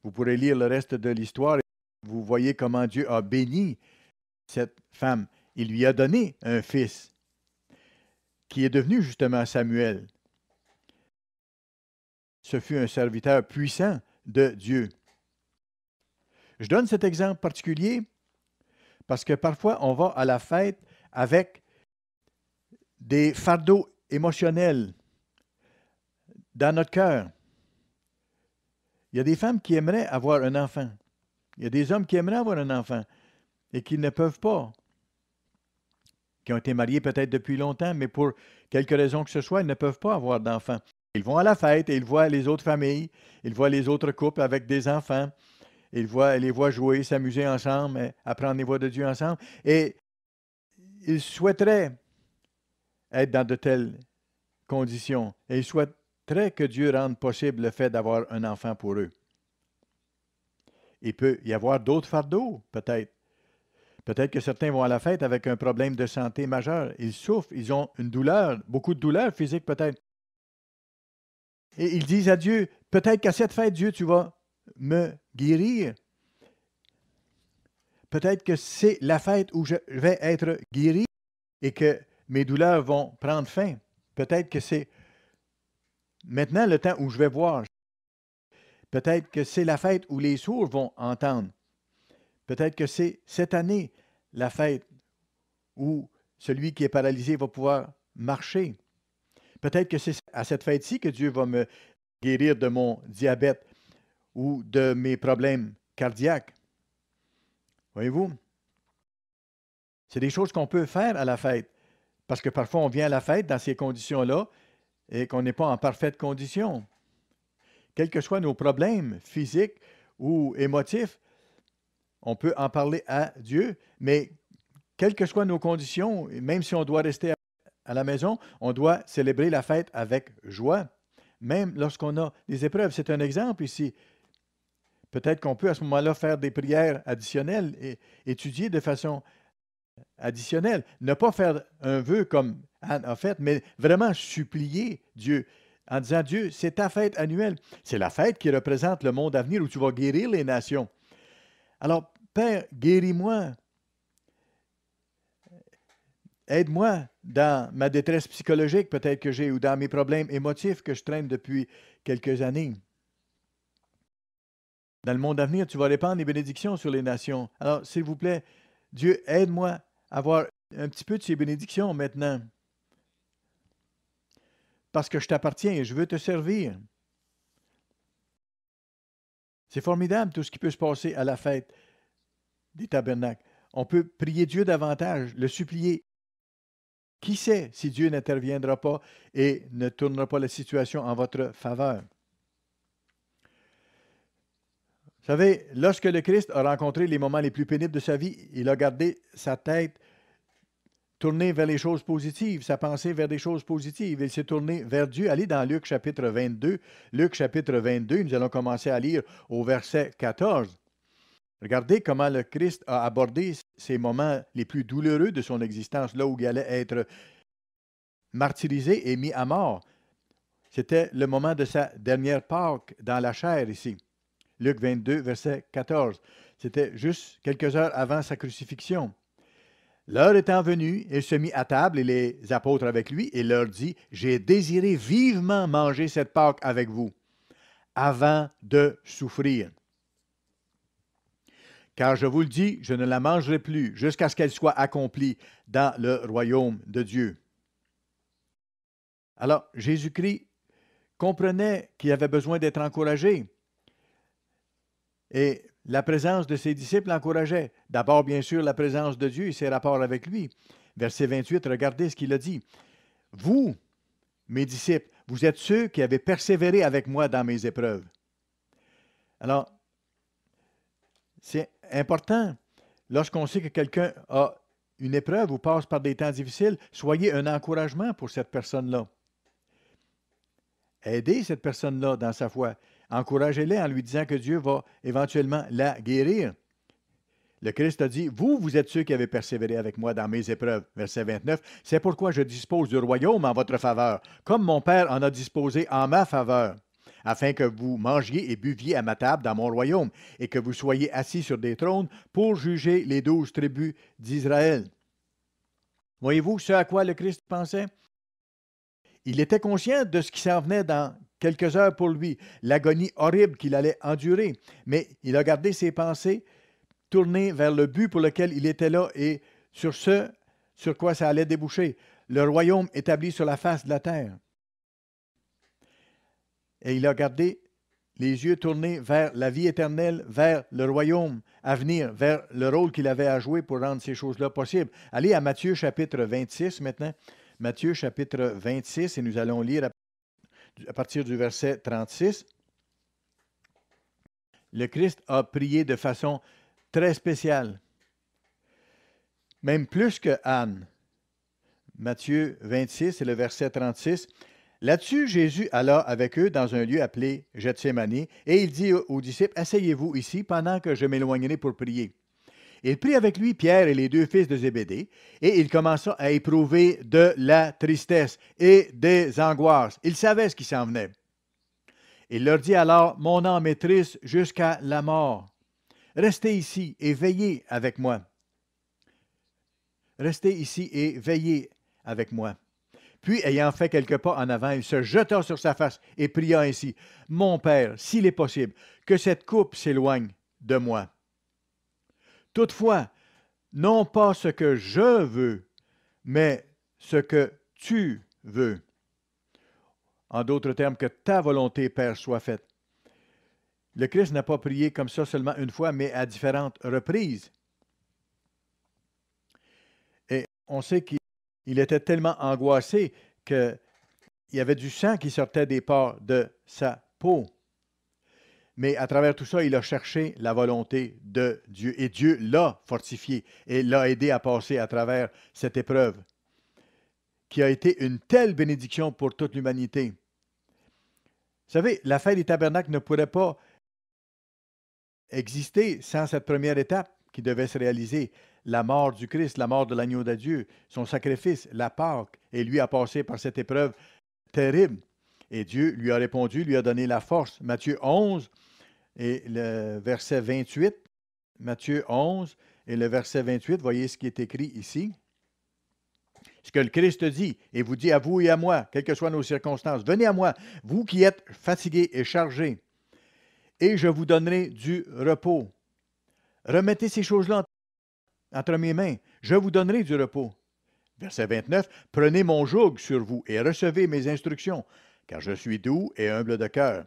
Vous pourrez lire le reste de l'histoire et vous voyez comment Dieu a béni cette femme. Il lui a donné un fils qui est devenu justement Samuel. Ce fut un serviteur puissant de Dieu. Je donne cet exemple particulier parce que parfois on va à la fête avec des fardeaux émotionnels dans notre cœur. Il y a des femmes qui aimeraient avoir un enfant. Il y a des hommes qui aimeraient avoir un enfant et qui ne peuvent pas, qui ont été mariés peut-être depuis longtemps, mais pour quelque raison que ce soit, ils ne peuvent pas avoir d'enfants. Ils vont à la fête et ils voient les autres familles, ils voient les autres couples avec des enfants, ils les voient jouer, s'amuser ensemble, apprendre les voies de Dieu ensemble, et ils souhaiteraient être dans de telles conditions, et ils souhaiteraient que Dieu rende possible le fait d'avoir un enfant pour eux. Il peut y avoir d'autres fardeaux, peut-être. Peut-être que certains vont à la fête avec un problème de santé majeur. Ils souffrent, ils ont une douleur, beaucoup de douleurs physiques peut-être. Et ils disent à Dieu, peut-être qu'à cette fête, Dieu, tu vas me guérir. Peut-être que c'est la fête où je vais être guéri et que mes douleurs vont prendre fin. Peut-être que c'est maintenant le temps où je vais voir. Peut-être que c'est la fête où les sourds vont entendre. Peut-être que c'est cette année la fête où celui qui est paralysé va pouvoir marcher. Peut-être que c'est à cette fête-ci que Dieu va me guérir de mon diabète ou de mes problèmes cardiaques. Voyez-vous? C'est des choses qu'on peut faire à la fête. Parce que parfois, on vient à la fête dans ces conditions-là et qu'on n'est pas en parfaite condition. Quels que soient nos problèmes physiques ou émotifs, on peut en parler à Dieu, mais quelles que soient nos conditions, même si on doit rester à la maison, on doit célébrer la fête avec joie, même lorsqu'on a des épreuves. C'est un exemple ici. peut-être qu'on peut à ce moment-là faire des prières additionnelles et étudier de façon additionnelle. Ne pas faire un vœu comme Anne a fait, mais vraiment supplier Dieu en disant, Dieu, c'est ta fête annuelle. C'est la fête qui représente le monde à venir où tu vas guérir les nations. Alors, Père, guéris-moi. Aide-moi dans ma détresse psychologique peut-être que j'ai ou dans mes problèmes émotifs que je traîne depuis quelques années. Dans le monde à venir, tu vas répandre les bénédictions sur les nations. Alors, s'il vous plaît, Dieu, aide-moi à avoir un petit peu de ces bénédictions maintenant. Parce que je t'appartiens et je veux te servir. C'est formidable tout ce qui peut se passer à la fête des tabernacles. On peut prier Dieu davantage, le supplier. Qui sait si Dieu n'interviendra pas et ne tournera pas la situation en votre faveur? Vous savez, lorsque le Christ a rencontré les moments les plus pénibles de sa vie, il a gardé sa tête tournée vers les choses positives, sa pensée vers des choses positives. Il s'est tourné vers Dieu. Allez dans Luc chapitre 22. Luc chapitre 22, nous allons commencer à lire au verset 14. Regardez comment le Christ a abordé ces moments les plus douloureux de son existence, là où il allait être martyrisé et mis à mort. C'était le moment de sa dernière Pâque dans la chair ici. Luc 22, verset 14. C'était juste quelques heures avant sa crucifixion. L'heure étant venue, il se mit à table et les apôtres avec lui et leur dit, j'ai désiré vivement manger cette Pâque avec vous avant de souffrir. Car je vous le dis, je ne la mangerai plus jusqu'à ce qu'elle soit accomplie dans le royaume de Dieu. Alors, Jésus-Christ comprenait qu'il avait besoin d'être encouragé. Et la présence de ses disciples l'encourageait. D'abord, bien sûr, la présence de Dieu et ses rapports avec lui. Verset 28, regardez ce qu'il a dit. Vous, mes disciples, vous êtes ceux qui avez persévéré avec moi dans mes épreuves. Alors, c'est important, lorsqu'on sait que quelqu'un a une épreuve ou passe par des temps difficiles, soyez un encouragement pour cette personne-là. Aidez cette personne-là dans sa foi. Encouragez-la en lui disant que Dieu va éventuellement la guérir. Le Christ a dit, vous êtes ceux qui avez persévéré avec moi dans mes épreuves. Verset 29, c'est pourquoi je dispose du royaume en votre faveur, comme mon Père en a disposé en ma faveur, afin que vous mangiez et buviez à ma table dans mon royaume, et que vous soyez assis sur des trônes pour juger les 12 tribus d'Israël. Voyez-vous ce à quoi le Christ pensait? Il était conscient de ce qui s'en venait dans quelques heures pour lui, l'agonie horrible qu'il allait endurer, mais il a gardé ses pensées tourné vers le but pour lequel il était là et sur ce sur quoi ça allait déboucher, le royaume établi sur la face de la terre. Et il a gardé les yeux tournés vers la vie éternelle, vers le royaume à venir, vers le rôle qu'il avait à jouer pour rendre ces choses-là possibles. Allez à Matthieu chapitre 26 maintenant. Matthieu chapitre 26 et nous allons lire à partir du verset 36. Le Christ a prié de façon très spécial, même plus que Anne. Matthieu 26 et le verset 36. Là-dessus, Jésus alla avec eux dans un lieu appelé Gethsémani, et il dit aux disciples, asseyez-vous ici pendant que je m'éloignerai pour prier. Il prit avec lui Pierre et les deux fils de Zébédée, et il commença à éprouver de la tristesse et des angoisses. Il savait ce qui s'en venait. Il leur dit alors, mon âme est triste jusqu'à la mort. Restez ici et veillez avec moi. Restez ici et veillez avec moi. Puis, ayant fait quelques pas en avant, il se jeta sur sa face et pria ainsi, mon Père, s'il est possible, que cette coupe s'éloigne de moi. Toutefois, non pas ce que je veux, mais ce que tu veux. En d'autres termes, que ta volonté, Père, soit faite. Le Christ n'a pas prié comme ça seulement une fois, mais à différentes reprises. Et on sait qu'il était tellement angoissé qu'il y avait du sang qui sortait des pores de sa peau. Mais à travers tout ça, il a cherché la volonté de Dieu. Et Dieu l'a fortifié et l'a aidé à passer à travers cette épreuve, qui a été une telle bénédiction pour toute l'humanité. Vous savez, la fête des tabernacles ne pourrait pas exister sans cette première étape qui devait se réaliser, la mort du Christ, la mort de l'agneau de Dieu, son sacrifice, la Pâque, et lui a passé par cette épreuve terrible. Et Dieu lui a répondu, lui a donné la force. Matthieu 11 et le verset 28. Matthieu 11 et le verset 28, voyez ce qui est écrit ici. Ce que le Christ dit, et vous dit à vous et à moi, quelles que soient nos circonstances, venez à moi, vous qui êtes fatigués et chargés, et je vous donnerai du repos. Remettez ces choses-là entre mes mains, je vous donnerai du repos. Verset 29, prenez mon joug sur vous et recevez mes instructions, car je suis doux et humble de cœur.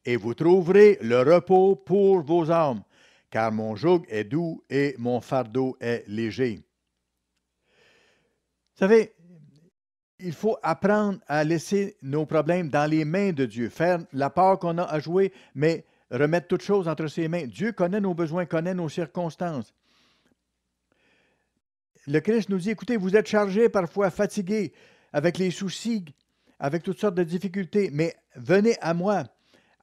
Et vous trouverez le repos pour vos âmes, car mon joug est doux et mon fardeau est léger. Vous savez, il faut apprendre à laisser nos problèmes dans les mains de Dieu, faire la part qu'on a à jouer, mais remettre toutes choses entre ses mains. Dieu connaît nos besoins, connaît nos circonstances. Le Christ nous dit, écoutez, vous êtes chargés, parfois fatigués, avec les soucis, avec toutes sortes de difficultés, mais venez à moi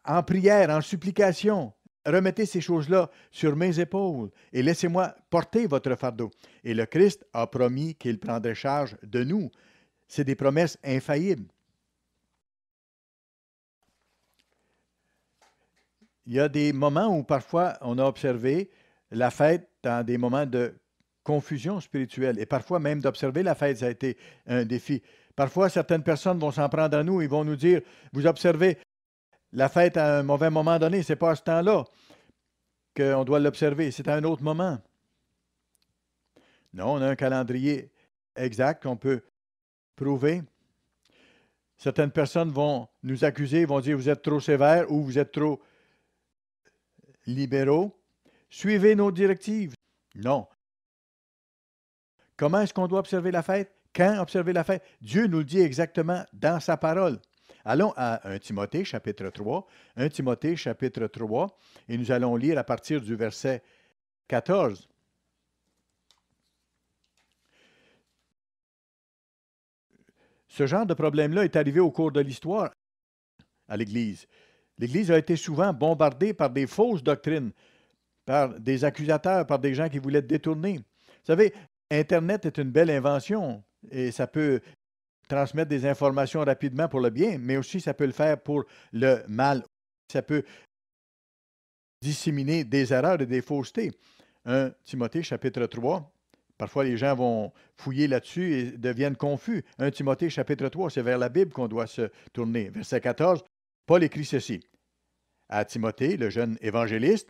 en prière, en supplication. Remettez ces choses-là sur mes épaules et laissez-moi porter votre fardeau. Et le Christ a promis qu'il prendrait charge de nous. C'est des promesses infaillibles. Il y a des moments où parfois on a observé la fête dans des moments de confusion spirituelle. Et parfois même d'observer la fête, ça a été un défi. Parfois, certaines personnes vont s'en prendre à nous et vont nous dire, vous observez la fête à un mauvais moment donné, ce n'est pas à ce temps-là qu'on doit l'observer, c'est à un autre moment. Non, on a un calendrier exact qu'on peut prouver. Certaines personnes vont nous accuser, vont dire, vous êtes trop sévère ou vous êtes trop libéraux. Suivez nos directives. Non. Comment est-ce qu'on doit observer la fête? Quand observer la fête? Dieu nous le dit exactement dans sa parole. Allons à 1 Timothée, chapitre 3. 1 Timothée, chapitre 3, et nous allons lire à partir du verset 14. Ce genre de problème-là est arrivé au cours de l'histoire à l'Église. L'Église a été souvent bombardée par des fausses doctrines, par des accusateurs, par des gens qui voulaient détourner. Vous savez, Internet est une belle invention et ça peut transmettre des informations rapidement pour le bien, mais aussi ça peut le faire pour le mal. Ça peut disséminer des erreurs et des faussetés. 1 Timothée chapitre 3, parfois les gens vont fouiller là-dessus et deviennent confus. 1 Timothée chapitre 3, c'est vers la Bible qu'on doit se tourner. Verset 14, Paul écrit ceci à Timothée, le jeune évangéliste.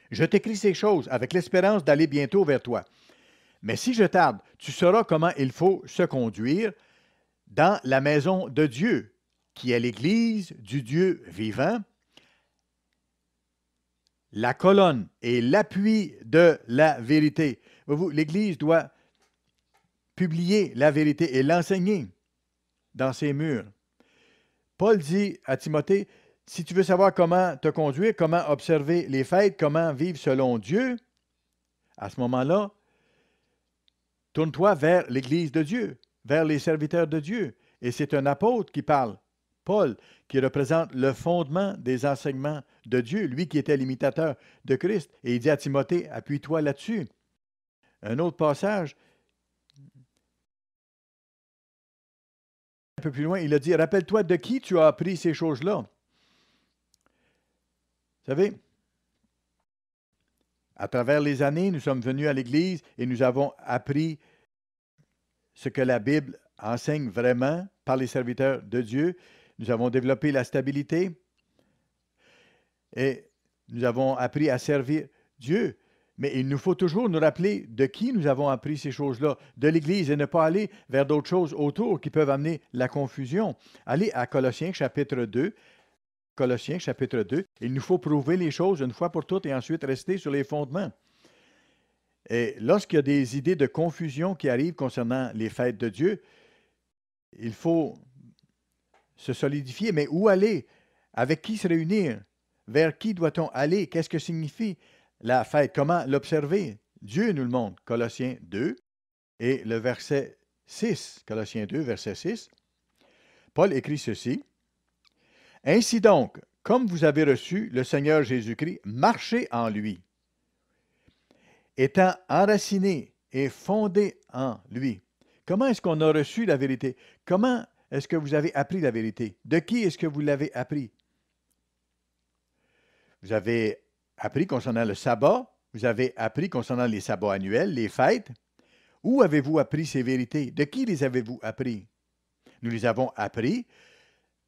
Je t'écris ces choses avec l'espérance d'aller bientôt vers toi. Mais si je tarde, tu sauras comment il faut se conduire dans la maison de Dieu, qui est l'Église du Dieu vivant, la colonne et l'appui de la vérité. Voyez-vous, l'Église doit publier la vérité et l'enseigner dans ses murs. Paul dit à Timothée, si tu veux savoir comment te conduire, comment observer les fêtes, comment vivre selon Dieu, à ce moment-là, tourne-toi vers l'Église de Dieu, vers les serviteurs de Dieu. Et c'est un apôtre qui parle, Paul, qui représente le fondement des enseignements de Dieu, lui qui était l'imitateur de Christ. Et il dit à Timothée, appuie-toi là-dessus. Un autre passage, un peu plus loin, il a dit, rappelle-toi de qui tu as appris ces choses-là. Vous savez, à travers les années, nous sommes venus à l'Église et nous avons appris ce que la Bible enseigne vraiment par les serviteurs de Dieu. Nous avons développé la stabilité et nous avons appris à servir Dieu. Mais il nous faut toujours nous rappeler de qui nous avons appris ces choses-là, de l'Église, et ne pas aller vers d'autres choses autour qui peuvent amener la confusion. Allez à Colossiens chapitre 2. Colossiens chapitre 2. Il nous faut prouver les choses une fois pour toutes et ensuite rester sur les fondements. Et lorsqu'il y a des idées de confusion qui arrivent concernant les fêtes de Dieu, il faut se solidifier. Mais où aller? Avec qui se réunir? Vers qui doit-on aller? Qu'est-ce que signifie la fête? Comment l'observer? Dieu nous le montre. Colossiens 2 et le verset 6. Colossiens 2, verset 6. Paul écrit ceci. Ainsi donc, comme vous avez reçu le Seigneur Jésus-Christ, marchez en lui, étant enraciné et fondé en lui. Comment est-ce qu'on a reçu la vérité? Comment est-ce que vous avez appris la vérité? De qui est-ce que vous l'avez appris? Vous avez appris concernant le sabbat, vous avez appris concernant les sabbats annuels, les fêtes. Où avez-vous appris ces vérités? De qui les avez-vous appris? Nous les avons appris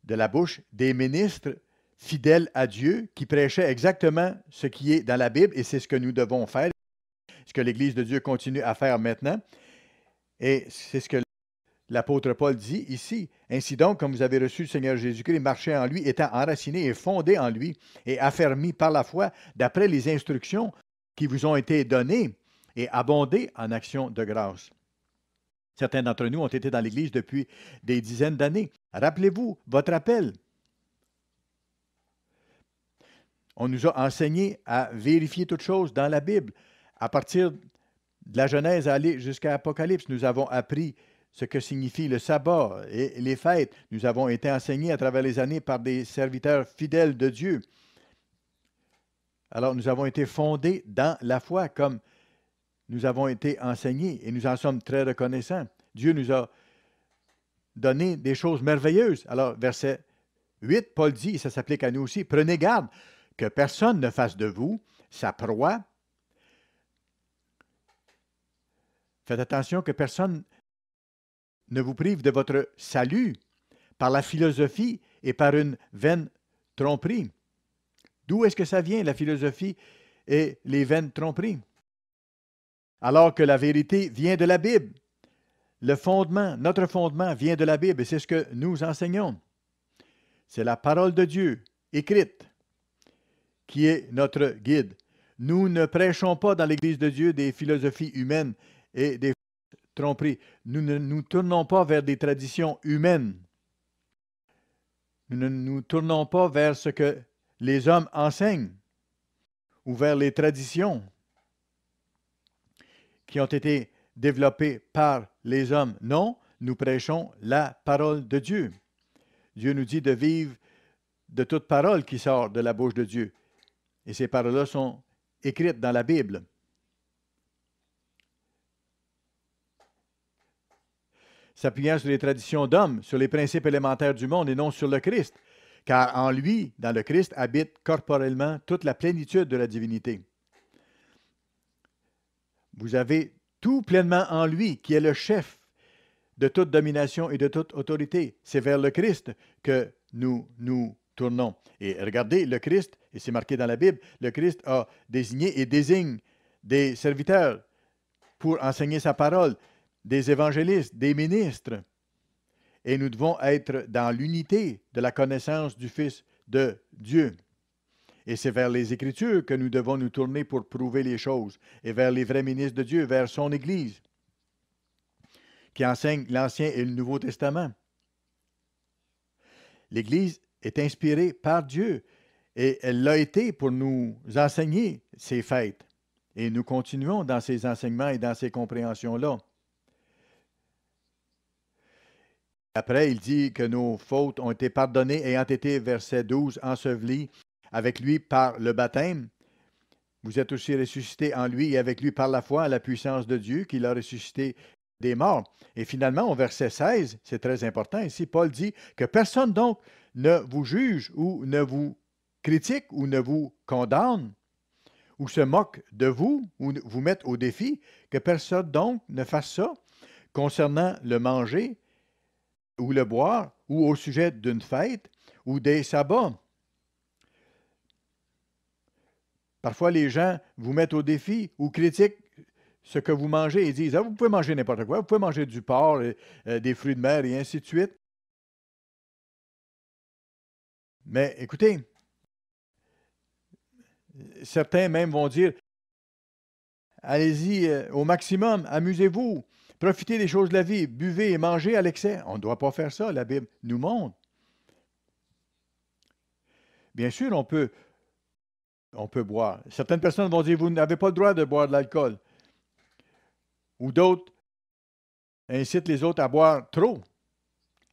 de la bouche des ministres fidèles à Dieu qui prêchaient exactement ce qui est dans la Bible, et c'est ce que nous devons faire, ce que l'Église de Dieu continue à faire maintenant. Et c'est ce que l'apôtre Paul dit ici. Ainsi donc, comme vous avez reçu le Seigneur Jésus-Christ, marchez en lui, étant enraciné et fondé en lui, et affermi par la foi, d'après les instructions qui vous ont été données, et abondé en actions de grâce. Certains d'entre nous ont été dans l'Église depuis des dizaines d'années. Rappelez-vous votre appel. On nous a enseigné à vérifier toutes choses dans la Bible. À partir de la Genèse à aller jusqu'à l'Apocalypse, nous avons appris ce que signifie le sabbat et les fêtes. Nous avons été enseignés à travers les années par des serviteurs fidèles de Dieu. Alors, nous avons été fondés dans la foi comme nous avons été enseignés et nous en sommes très reconnaissants. Dieu nous a donné des choses merveilleuses. Alors, verset 8, Paul dit, et ça s'applique à nous aussi, « Prenez garde que personne ne fasse de vous sa proie. » Faites attention que personne ne vous prive de votre salut par la philosophie et par une vaine tromperie. D'où est-ce que ça vient, la philosophie et les vaines tromperies? Alors que la vérité vient de la Bible. Le fondement, notre fondement vient de la Bible et c'est ce que nous enseignons. C'est la parole de Dieu écrite qui est notre guide. Nous ne prêchons pas dans l'Église de Dieu des philosophies humaines et des tromperies. Nous ne nous tournons pas vers des traditions humaines. Nous ne nous tournons pas vers ce que les hommes enseignent ou vers les traditions qui ont été développées par les hommes. Non, nous prêchons la parole de Dieu. Dieu nous dit de vivre de toute parole qui sort de la bouche de Dieu. Et ces paroles-là sont écrites dans la Bible. S'appuyant sur les traditions d'hommes, sur les principes élémentaires du monde et non sur le Christ, car en lui, dans le Christ, habite corporellement toute la plénitude de la divinité. Vous avez tout pleinement en lui, qui est le chef de toute domination et de toute autorité. C'est vers le Christ que nous nous tournons. Et regardez, le Christ, et c'est marqué dans la Bible, le Christ a désigné et désigne des serviteurs pour enseigner sa parole, des évangélistes, des ministres. Et nous devons être dans l'unité de la connaissance du Fils de Dieu. Et c'est vers les Écritures que nous devons nous tourner pour prouver les choses, et vers les vrais ministres de Dieu, vers son Église, qui enseigne l'Ancien et le Nouveau Testament. L'Église est inspirée par Dieu, et elle l'a été pour nous enseigner ces fêtes. Et nous continuons dans ces enseignements et dans ces compréhensions-là. Après, il dit que nos fautes ont été pardonnées ayant été, verset 12, ensevelies avec lui par le baptême. Vous êtes aussi ressuscités en lui et avec lui par la foi à la puissance de Dieu qui l'a ressuscité des morts. Et finalement, au verset 16, c'est très important ici, Paul dit que personne donc ne vous juge ou ne vous critique ou ne vous condamne ou se moque de vous ou vous mette au défi, que personne donc ne fasse ça concernant le manger ou le boire ou au sujet d'une fête ou des sabbats. Parfois, les gens vous mettent au défi ou critiquent ce que vous mangez et disent « Ah, vous pouvez manger n'importe quoi, vous pouvez manger du porc, des fruits de mer et ainsi de suite. » Mais écoutez, certains même vont dire « Allez-y au maximum, amusez-vous, profitez des choses de la vie, buvez et mangez à l'excès. » On ne doit pas faire ça, la Bible nous montre. Bien sûr, on peut boire. Certaines personnes vont dire, vous n'avez pas le droit de boire de l'alcool. Ou d'autres incitent les autres à boire trop.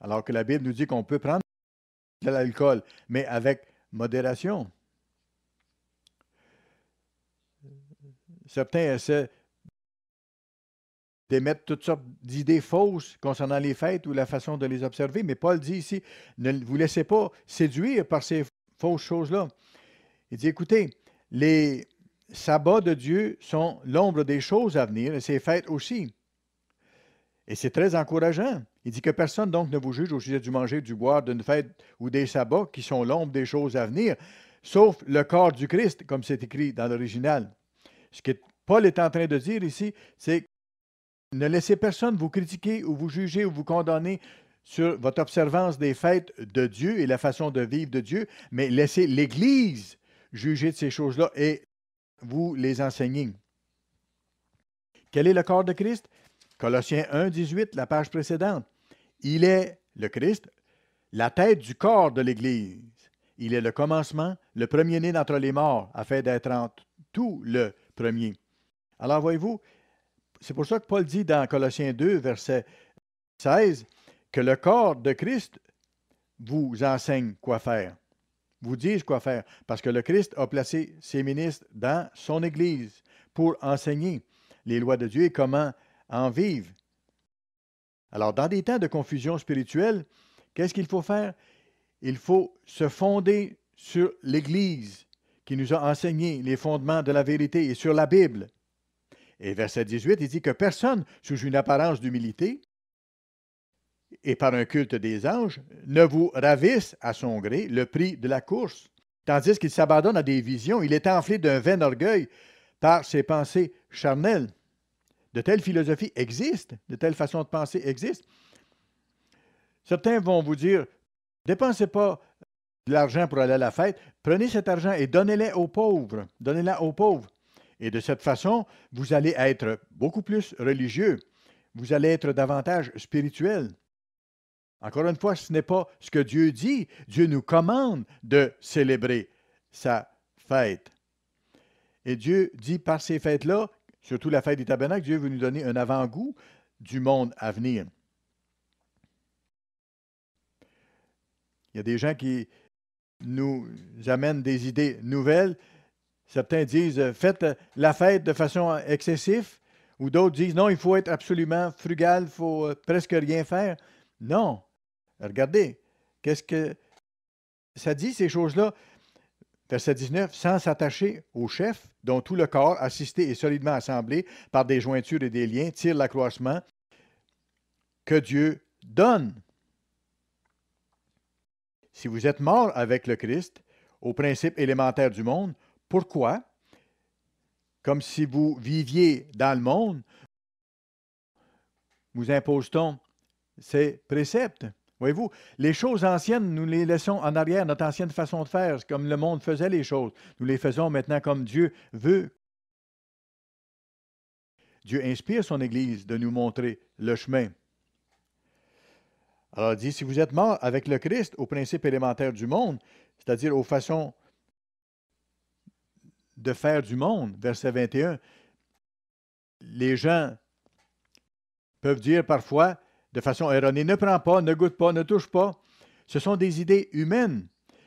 Alors que la Bible nous dit qu'on peut prendre de l'alcool, mais avec modération. Certains essaient d'émettre toutes sortes d'idées fausses concernant les fêtes ou la façon de les observer, mais Paul dit ici, ne vous laissez pas séduire par ces fausses choses-là. Il dit, écoutez, les sabbats de Dieu sont l'ombre des choses à venir, et ces fêtes aussi. Et c'est très encourageant. Il dit que personne donc ne vous juge au sujet du manger, du boire, d'une fête ou des sabbats qui sont l'ombre des choses à venir, sauf le corps du Christ, comme c'est écrit dans l'original. Ce que Paul est en train de dire ici, c'est ne laissez personne vous critiquer ou vous juger ou vous condamner sur votre observance des fêtes de Dieu et la façon de vivre de Dieu, mais laissez l'Église juger de ces choses-là et vous les enseigner. Quel est le corps de Christ? Colossiens 1, 18, la page précédente. Il est, le Christ, la tête du corps de l'Église. Il est le commencement, le premier-né d'entre les morts, afin d'être en tout le premier. Alors, voyez-vous, c'est pour ça que Paul dit dans Colossiens 2, verset 16, que le corps de Christ vous enseigne quoi faire, vous dise quoi faire, parce que le Christ a placé ses ministres dans son Église pour enseigner les lois de Dieu et comment en vivre. Alors, dans des temps de confusion spirituelle, qu'est-ce qu'il faut faire? Il faut se fonder sur l'Église qui nous a enseigné les fondements de la vérité et sur la Bible. Et verset 18, il dit que personne, sous une apparence d'humilité et par un culte des anges, ne vous ravisse à son gré le prix de la course. Tandis qu'il s'abandonne à des visions, il est enflé d'un vain orgueil par ses pensées charnelles. De telles philosophies existent, de telles façons de penser existent. Certains vont vous dire, dépensez pas de l'argent pour aller à la fête, prenez cet argent et donnez-le aux pauvres. Donnez-le aux pauvres. Et de cette façon, vous allez être beaucoup plus religieux. Vous allez être davantage spirituel. Encore une fois, ce n'est pas ce que Dieu dit. Dieu nous commande de célébrer sa fête. Et Dieu dit par ces fêtes-là, surtout la fête des tabernacles, Dieu veut nous donner un avant-goût du monde à venir. Il y a des gens qui nous amènent des idées nouvelles. Certains disent faites la fête de façon excessive, ou d'autres disent non, il faut être absolument frugal, il faut presque rien faire. Non. Regardez, qu'est-ce que ça dit, ces choses-là? Verset 19, sans s'attacher au chef, dont tout le corps, assisté et solidement assemblé par des jointures et des liens, tire l'accroissement que Dieu donne. Si vous êtes mort avec le Christ, au principe élémentaire du monde, pourquoi, comme si vous viviez dans le monde, vous impose-t-on ces préceptes? Voyez-vous, les choses anciennes, nous les laissons en arrière, notre ancienne façon de faire, comme le monde faisait les choses. Nous les faisons maintenant comme Dieu veut. Dieu inspire son Église de nous montrer le chemin. Alors il dit, si vous êtes mort avec le Christ au principe élémentaire du monde, c'est-à-dire aux façons de faire du monde, verset 21, les gens peuvent dire parfois, de façon erronée, ne prends pas, ne goûte pas, ne touche pas. Ce sont des idées humaines,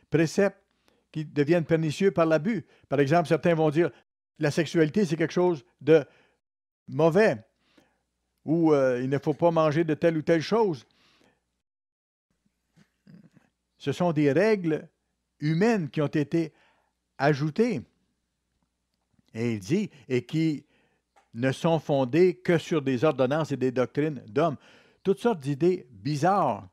préceptes qui deviennent pernicieux par l'abus. Par exemple, certains vont dire, la sexualité, c'est quelque chose de mauvais, ou il ne faut pas manger de telle ou telle chose. Ce sont des règles humaines qui ont été ajoutées. Et il dit, et qui ne sont fondées que sur des ordonnances et des doctrines d'hommes. Toutes sortes d'idées bizarres.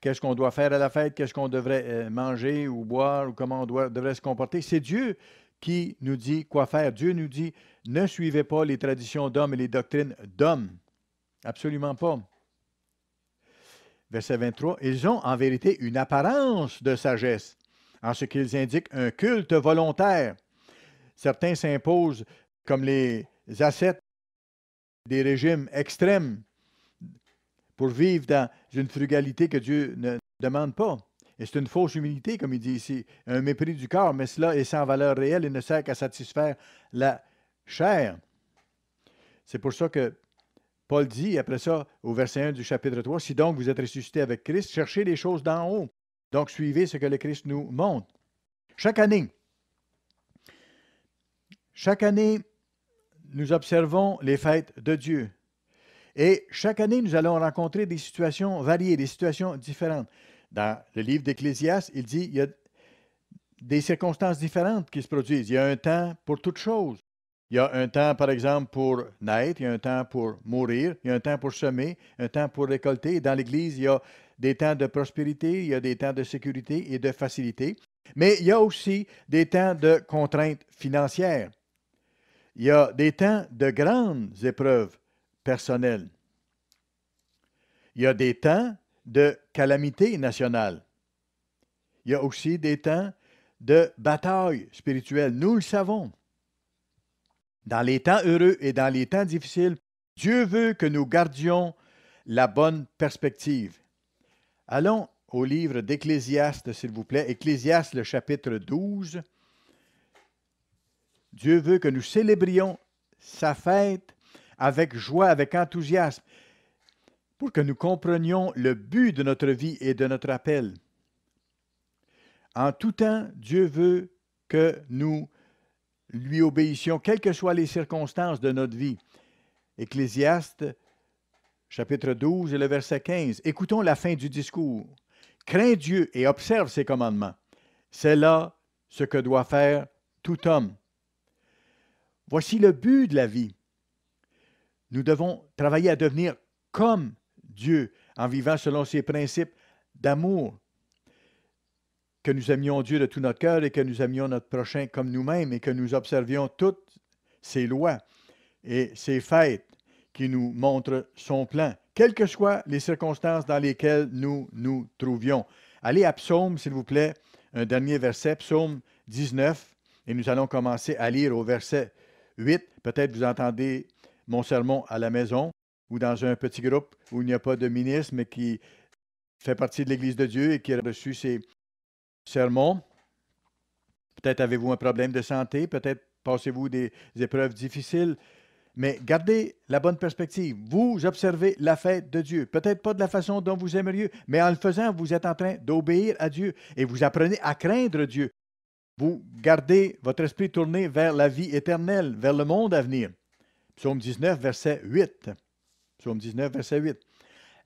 Qu'est-ce qu'on doit faire à la fête? Qu'est-ce qu'on devrait manger ou boire? Ou comment on devrait se comporter? C'est Dieu qui nous dit quoi faire. Dieu nous dit, ne suivez pas les traditions d'hommes et les doctrines d'hommes. Absolument pas. Verset 23, ils ont en vérité une apparence de sagesse, en ce qu'ils indiquent un culte volontaire. Certains s'imposent comme les ascètes des régimes extrêmes pour vivre dans une frugalité que Dieu ne demande pas. Et c'est une fausse humilité, comme il dit ici, un mépris du corps, mais cela est sans valeur réelle et ne sert qu'à satisfaire la chair. C'est pour ça que Paul dit, après ça, au verset 1 du chapitre 3, « Si donc vous êtes ressuscité avec Christ, cherchez les choses d'en haut, Donc, suivez ce que le Christ nous montre. Chaque année, nous observons les fêtes de Dieu. Et chaque année, nous allons rencontrer des situations variées, des situations différentes. Dans le livre d'Ecclésiaste, il dit qu'il y a des circonstances différentes qui se produisent. Il y a un temps pour toutes choses. Il y a un temps, par exemple, pour naître, il y a un temps pour mourir, il y a un temps pour semer, un temps pour récolter. Dans l'Église, il y a des temps de prospérité, il y a des temps de sécurité et de facilité. Mais il y a aussi des temps de contraintes financières. Il y a des temps de grandes épreuves personnelles. Il y a des temps de calamité nationale. Il y a aussi des temps de bataille spirituelle. Nous le savons. Dans les temps heureux et dans les temps difficiles, Dieu veut que nous gardions la bonne perspective. Allons au livre d'Ecclésiaste, s'il vous plaît. Ecclésiaste, le chapitre 12. Dieu veut que nous célébrions sa fête avec joie, avec enthousiasme, pour que nous comprenions le but de notre vie et de notre appel. En tout temps, Dieu veut que nous lui obéissions, quelles que soient les circonstances de notre vie. Ecclésiaste, chapitre 12 et le verset 15. Écoutons la fin du discours. Crains Dieu et observe ses commandements. C'est là ce que doit faire tout homme. Voici le but de la vie. Nous devons travailler à devenir comme Dieu en vivant selon ses principes d'amour. Que nous aimions Dieu de tout notre cœur et que nous aimions notre prochain comme nous-mêmes et que nous observions toutes ses lois et ses fêtes qui nous montrent son plan, quelles que soient les circonstances dans lesquelles nous nous trouvions. Allez à Psaume, s'il vous plaît, un dernier verset, Psaume 19, et nous allons commencer à lire au verset 8. Peut-être vous entendez mon sermon à la maison ou dans un petit groupe où il n'y a pas de ministre, mais qui fait partie de l'Église de Dieu et qui a reçu ses sermons. Peut-être avez-vous un problème de santé, peut-être passez-vous des épreuves difficiles, mais gardez la bonne perspective. Vous observez la fête de Dieu. Peut-être pas de la façon dont vous aimeriez, mais en le faisant, vous êtes en train d'obéir à Dieu et vous apprenez à craindre Dieu. Vous gardez votre esprit tourné vers la vie éternelle, vers le monde à venir. Psaume 19, verset 8. Psaume 19, verset 8.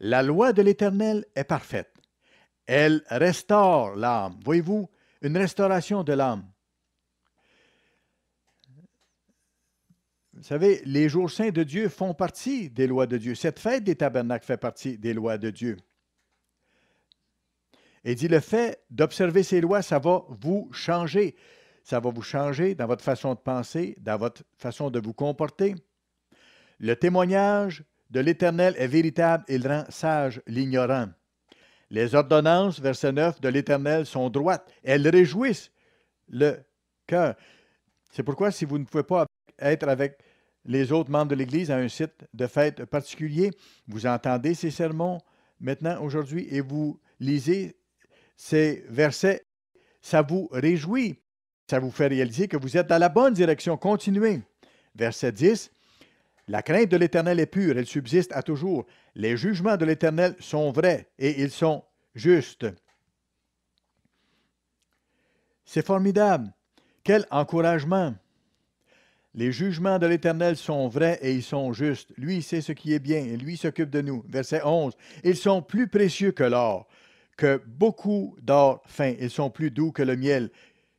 La loi de l'Éternel est parfaite. Elle restaure l'âme. Voyez-vous, une restauration de l'âme. Vous savez, les jours saints de Dieu font partie des lois de Dieu. Cette fête des tabernacles fait partie des lois de Dieu. Et dit, le fait d'observer ces lois, ça va vous changer. Ça va vous changer dans votre façon de penser, dans votre façon de vous comporter. Le témoignage de l'Éternel est véritable, il rend sage l'ignorant. Les ordonnances, verset 9, de l'Éternel sont droites. Elles réjouissent le cœur. C'est pourquoi, si vous ne pouvez pas être avec les autres membres de l'Église à un site de fête particulier, vous entendez ces sermons maintenant, aujourd'hui, et vous lisez ces versets, ça vous réjouit. Ça vous fait réaliser que vous êtes dans la bonne direction. Continuez. Verset 10. La crainte de l'Éternel est pure, elle subsiste à toujours. Les jugements de l'Éternel sont vrais et ils sont justes. C'est formidable. Quel encouragement. Les jugements de l'Éternel sont vrais et ils sont justes. Lui, il sait ce qui est bien et lui s'occupe de nous. Verset 11. Ils sont plus précieux que l'or, que beaucoup d'or fin. Ils sont plus doux que le miel,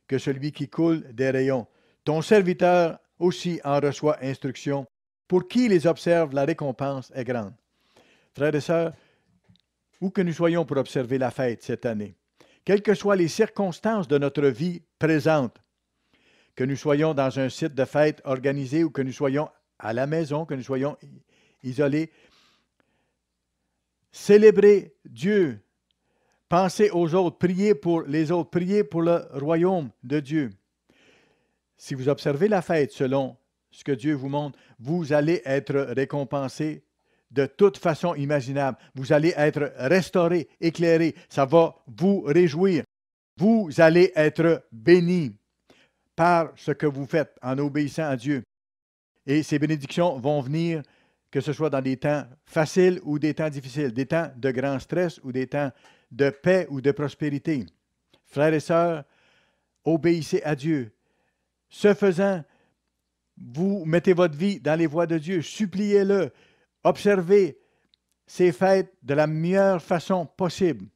que celui qui coule des rayons. Ton serviteur aussi en reçoit instruction. Pour qui les observe, la récompense est grande. Frères et sœurs, où que nous soyons pour observer la fête cette année, quelles que soient les circonstances de notre vie présente, que nous soyons dans un site de fête organisé ou que nous soyons à la maison, que nous soyons isolés, célébrez Dieu, pensez aux autres, priez pour les autres, priez pour le royaume de Dieu. Si vous observez la fête selon ce que Dieu vous montre, vous allez être récompensé de toute façon imaginable. Vous allez être restauré, éclairé. Ça va vous réjouir. Vous allez être béni par ce que vous faites en obéissant à Dieu. Et ces bénédictions vont venir, que ce soit dans des temps faciles ou des temps difficiles, des temps de grand stress ou des temps de paix ou de prospérité. Frères et sœurs, obéissez à Dieu. Ce faisant, vous mettez votre vie dans les voies de Dieu, suppliez-le, observez ces fêtes de la meilleure façon possible.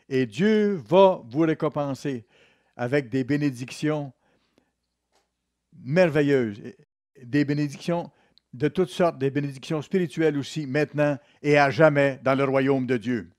Et Dieu va vous récompenser avec des bénédictions merveilleuses, des bénédictions de toutes sortes, des bénédictions spirituelles aussi, maintenant et à jamais dans le royaume de Dieu.